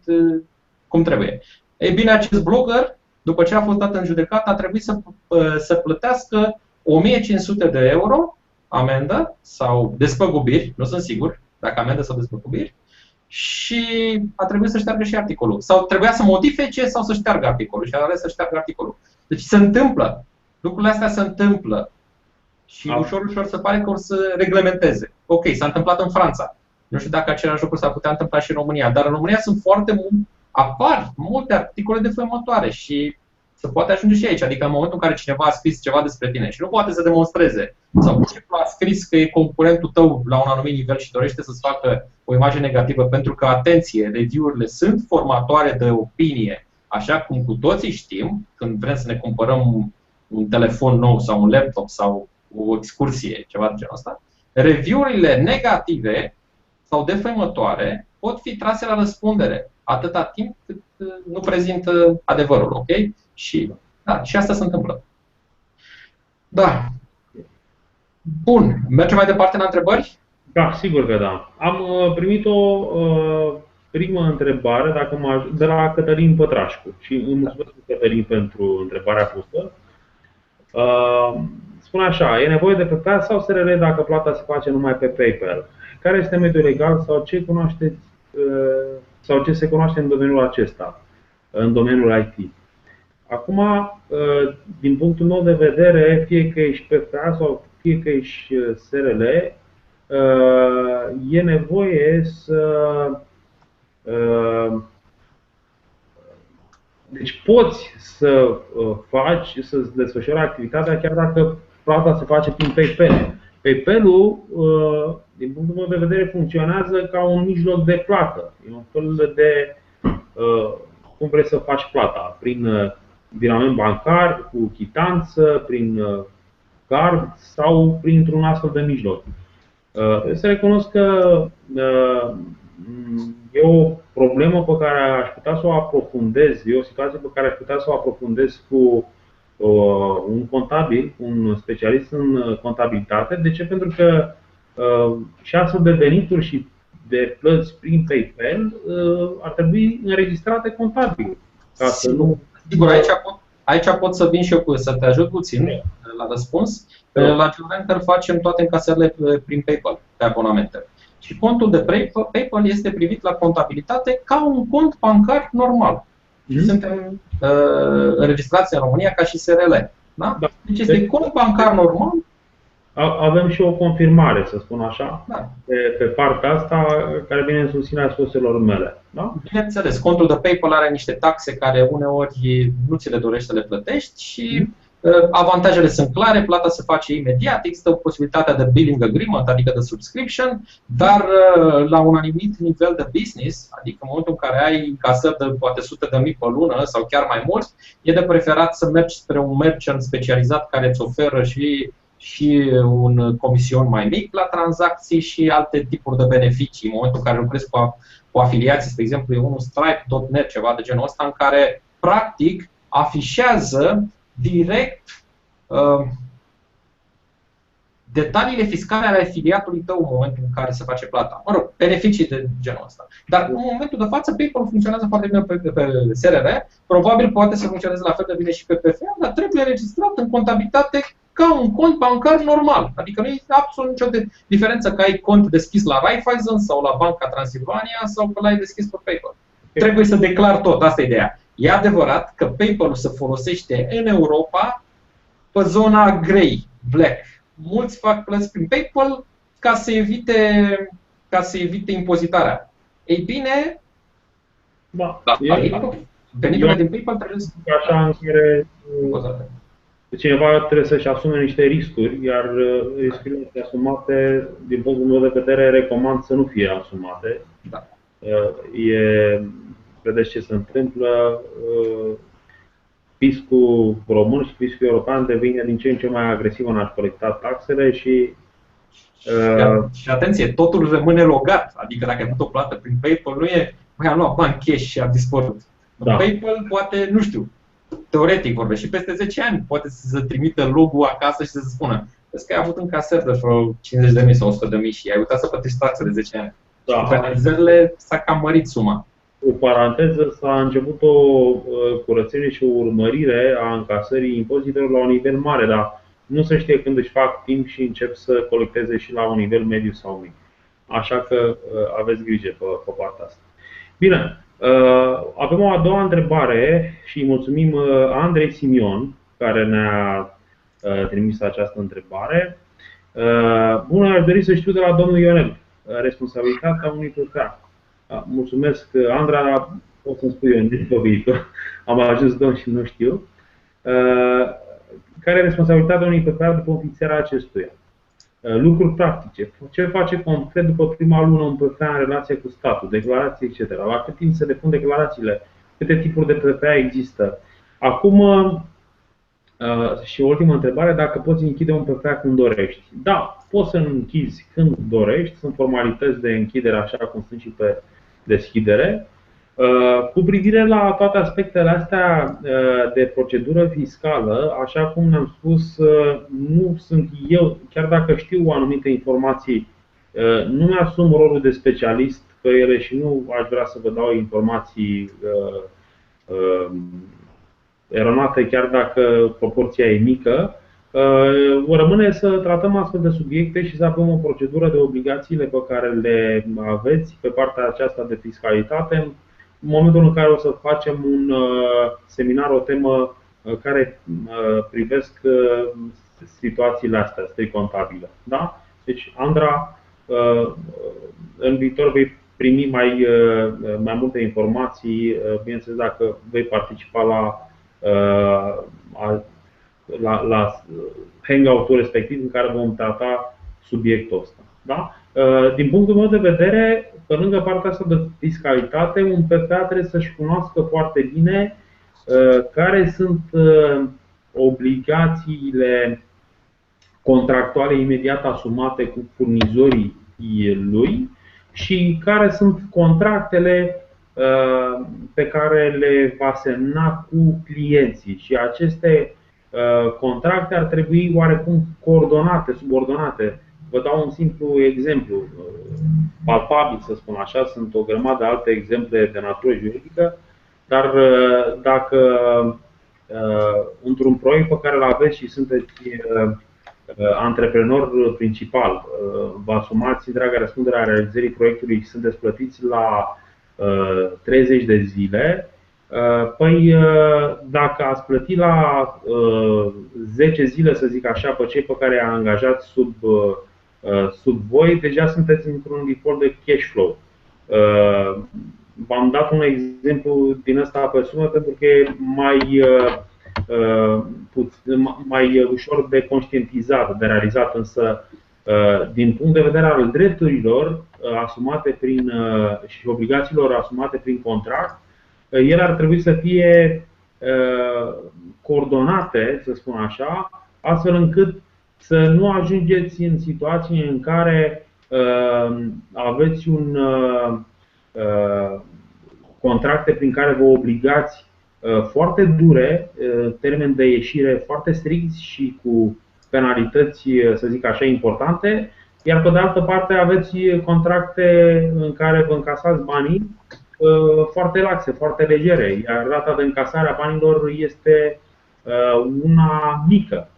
cum trebuie. Ei bine, acest blogger, după ce a fost dat în judecată, a trebuit să plătească 1500 de euro amendă sau despăgubiri, nu sunt sigur dacă amendă sau despăgubiri, și a trebuit să șteargă și articolul. Sau trebuia să modifice sau să șteargă articolul și a ales să șteargă articolul. Deci se întâmplă. Lucrurile astea se întâmplă. Și ușor, ușor se pare că or să reglementeze. Ok, s-a întâmplat în Franța. Nu știu dacă același lucru s-ar putea întâmpla și în România. Dar în România sunt apar multe articole defăimătoare și se poate ajunge și aici. Adică în momentul în care cineva a scris ceva despre tine și nu poate să demonstreze, sau pur și simplu a scris că e concurentul tău la un anumit nivel și dorește să-ți facă o imagine negativă, pentru că, atenție, review-urile sunt formatoare de opinie, așa cum cu toții știm, când vrem să ne cumpărăm un telefon nou sau un laptop sau o excursie, ceva de genul ăsta, review-urile negative sau defăimătoare pot fi trase la răspundere atâta timp cât nu prezintă adevărul, ok? Și asta se întâmplă. Da. Bun. Mergem mai departe la întrebări? Da, sigur că da. Am primit o primă întrebare de la Cătălin Pătrașcu și îmi mulțumesc, Cătălin, pentru întrebarea pusă. Spune așa: e nevoie de PPA sau SRL dacă plata se face numai pe PayPal? Care este mediul legal sau ce cunoașteți sau ce se cunoaște în domeniul acesta, în domeniul IT? Acum, din punctul meu de vedere, fie că ești PPA sau fie că ești SRL, e nevoie deci poți să să-ți desfășori activitatea chiar dacă plata se face prin PayPal. PayPal-ul, din punctul meu de vedere, funcționează ca un mijloc de plată. E un fel de cum vrei să faci plata, prin virament bancar, cu chitanță, prin card sau printr-un astfel de mijloc. Trebuie să recunosc că e o problemă pe care aș putea să o aprofundez, e o situație pe care aș putea să o aprofundez cu un contabil, un specialist în contabilitate. De ce? Pentru că și astfel de venituri și de plăți prin PayPal ar trebui înregistrate contabil. Ca să nu... Sigur, aici pot să vin și eu să te ajut puțin la răspuns. La GeoRenter facem toate încasările prin PayPal, pe abonamente. Și contul de PayPal este privit la contabilitate ca un cont bancar normal. Suntem înregistrați în România ca și SRL. Da? Deci este cont bancar normal. Avem și o confirmare, să spun așa, da, pe partea asta, care vine în susținerea scoselor mele. Da? Bineînțeles, contul de PayPal are niște taxe care uneori nu ți le dorești să le plătești și avantajele sunt clare, plata se face imediat, există o posibilitate de billing agreement, adică de subscription, dar la un anumit nivel de business, adică în momentul în care ai încasări de poate sute de mii pe lună sau chiar mai mult, e de preferat să mergi spre un merchant specializat care îți oferă și un comision mai mic la tranzacții și alte tipuri de beneficii. În momentul în care lucrezi cu afiliații, de exemplu, e unul Stripe.net, ceva de genul ăsta, în care practic afișează direct detaliile fiscale ale afiliatului tău în momentul în care se face plata. Mă rog, beneficii de genul ăsta. Dar în momentul de față, PayPal funcționează foarte bine pe SRR, probabil poate să funcționeze la fel de bine și pe PFA, dar trebuie înregistrat în contabilitate ca un cont bancar normal. Adică nu este absolut nicio diferență că ai cont deschis la Raiffeisen sau la Banca Transilvania sau că l-ai deschis pe PayPal. Trebuie să declar tot, asta e ideea. E adevărat că PayPal-ul se folosește în Europa pe zona grey, black. Mulți fac plăți prin PayPal ca să evite impozitarea. Ei bine, veniturile din PayPal trebuie să fie așa în care cineva trebuie să-și asume niște riscuri, iar riscurile asumate, din punctul meu de vedere, recomand să nu fie asumate. Da. Vedeți ce se întâmplă. Fiscul român și fiscul european devine din ce în ce mai agresiv în a colecta taxele și atenție, totul rămâne logat. Adică dacă ai avut o plată prin PayPal, nu e am luat bani cash și a dispărut. Da. PayPal poate, nu știu, teoretic vorbesc, și peste 10 ani poate să se trimită logo acasă și să se spună: vezi că ai avut încasări de vreo 50.000 sau 100.000 și ai uitat să plătești taxe de 10 ani. Da. Și penalizările s-a cam mărit suma. O paranteză, s-a început o curățenie și o urmărire a încasării impozitelor la un nivel mare, dar nu se știe când își fac timp și încep să colecteze și la un nivel mediu sau mic. Așa că aveți grijă pe partea asta. Bine, avem o a doua întrebare și îi mulțumim Andrei Simion, care ne-a trimis această întrebare. Bună, aș dori să știu de la domnul Ionel responsabilitatea unui PFA. Mulțumesc, Andra, o să-mi spui eu pe viitor. Am ajuns domn și nu știu. Care e responsabilitatea unui PFA după înființarea acestuia? Lucruri practice. Ce face concret după prima lună un PFA în relație cu statul, declarații, etc. La cât timp se depun declarațiile? Câte tipuri de PFA există? Acum, și o ultimă întrebare, dacă poți închide un PFA când dorești. Da, poți să închizi când dorești, sunt formalități de închidere așa cum sunt și pe deschidere. Cu privire la toate aspectele astea de procedură fiscală, așa cum ne-am spus, nu sunt eu, chiar dacă știu anumite informații, nu mi-asum rolul de specialist pe ele și nu aș vrea să vă dau informații eronate, chiar dacă proporția e mică. Rămâne să tratăm astfel de subiecte și să avem o procedură de obligațiile pe care le aveți pe partea aceasta de fiscalitate în momentul în care o să facem un seminar, o temă care privesc situațiile astea strict contabile. Da? Deci, Andra, în viitor vei primi mai multe informații, bineînțeles dacă vei participa la hangout-ul respectiv în care vom trata subiectul ăsta. Da? Din punctul meu de vedere, pe lângă partea asta de fiscalitate, un PFA trebuie să-și cunoască foarte bine care sunt obligațiile contractuale imediat asumate cu furnizorii lui și care sunt contractele pe care le va semna cu clienții. Și aceste contracte ar trebui oarecum coordonate, subordonate. Vă dau un simplu exemplu, palpabil să spun așa, sunt o grămadă de alte exemple de natură juridică, dar dacă într-un proiect pe care îl aveți și sunteți antreprenor principal, vă asumați întreaga răspundere a realizării proiectului și sunteți plătiți la 30 de zile, păi dacă ați plăti la 10 zile, să zic așa, pe cei pe care i-a angajat sub voi, deja sunteți într-un default de cash flow. V-am dat un exemplu din ăsta pe sumă pentru că e mai ușor de conștientizat, de realizat, însă din punct de vedere al drepturilor asumate și obligațiilor asumate prin contract, ele ar trebui să fie coordonate, să spun așa, astfel încât să nu ajungeți în situații în care aveți contracte prin care vă obligați foarte dure, termeni de ieșire foarte stricți și cu penalități, să zic așa, importante, iar pe de altă parte aveți contracte în care vă încasați banii foarte laxe, foarte legere, iar rata de încasare a banilor este una mică.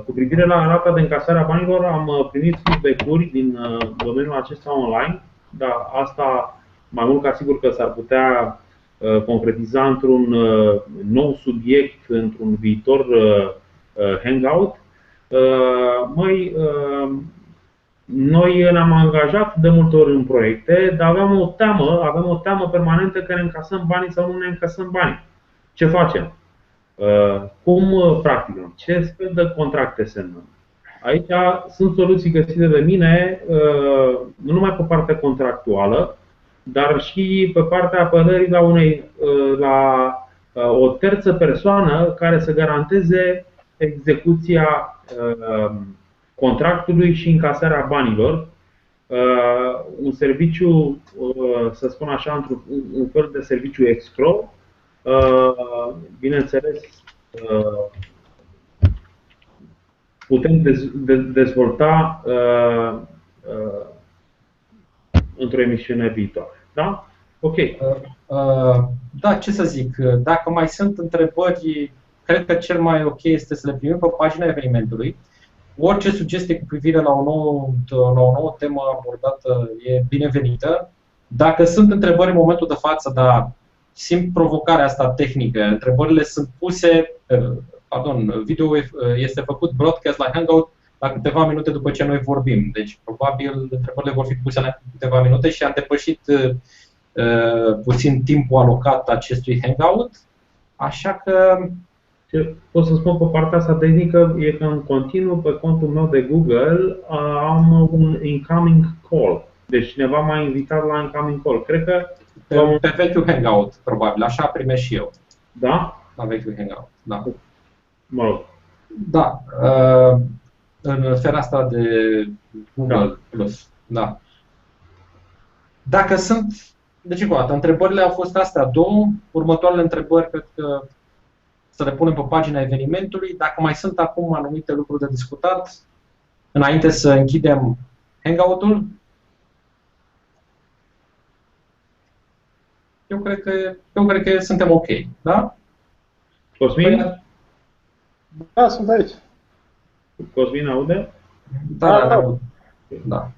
Cu privire la rata de încasare a banilor, am primit feedback-uri din domeniul acesta online, dar asta mai mult ca sigur că s-ar putea concretiza într-un nou subiect, într-un viitor hangout. Noi ne-am angajat de multe ori în proiecte, dar avem o teamă permanentă că ne încasăm banii sau nu ne încasăm banii. Ce facem? Cum practicăm? Ce fel de contracte semnăm? Aici sunt soluții găsite de mine, nu numai pe partea contractuală, dar și pe partea apelării la o terță persoană care să garanteze execuția contractului și încasarea banilor. Un serviciu, să spun așa, un fel de serviciu escrow. Bineînțeles, putem dezvolta într-o emisiune viitoare. Da? Ok. Da, ce să zic, dacă mai sunt întrebări, cred că cel mai ok este să le primim pe pagina evenimentului. Orice sugestie cu privire la o nouă temă abordată e binevenită. Dacă sunt întrebări în momentul de față, dar simt provocarea asta tehnică, întrebările sunt puse, video este făcut broadcast la Hangout la câteva minute după ce noi vorbim. Deci probabil întrebările vor fi puse în câteva minute și am depășit puțin timpul alocat acestui Hangout. Așa că ce pot să spun pe partea asta tehnică e că în continuu pe contul meu de Google am un incoming call. Deci cineva m-a invitat la incoming call. Cred că pe vechiul Hangout, probabil. Așa primesc și eu. Da? La vechiul Hangout, da. Mă rog. Da. În fereastra de Google Plus. Da. Dacă sunt, deci încă o dată, întrebările au fost astea două. Următoarele întrebări cred că să le punem pe pagina evenimentului. Dacă mai sunt acum anumite lucruri de discutat, înainte să închidem Hangout-ul, eu cred că suntem ok, da? Cosmin? Da, sunt aici. Cosmin aude? Da.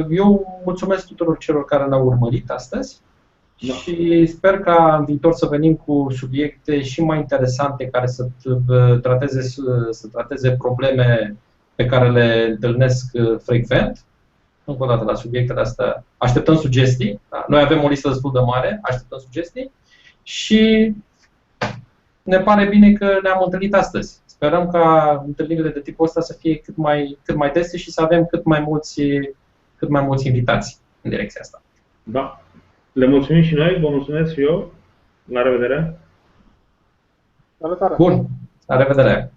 Eu mulțumesc tuturor celor care ne-au urmărit astăzi. Da. Și sper ca în viitor să venim cu subiecte și mai interesante care să trateze probleme pe care le întâlnesc frecvent. Încă o dată la subiectele astea așteptăm sugestii. Da? Noi avem o listă destul de mare, așteptăm sugestii și ne pare bine că ne-am întâlnit astăzi. Sperăm ca întâlnirile de tipul ăsta să fie cât mai dese și să avem cât mai mulți invitați în direcția asta. Da. Le mulțumim și noi, vă mulțumesc și eu. La revedere! La revedere! Bun, la revedere!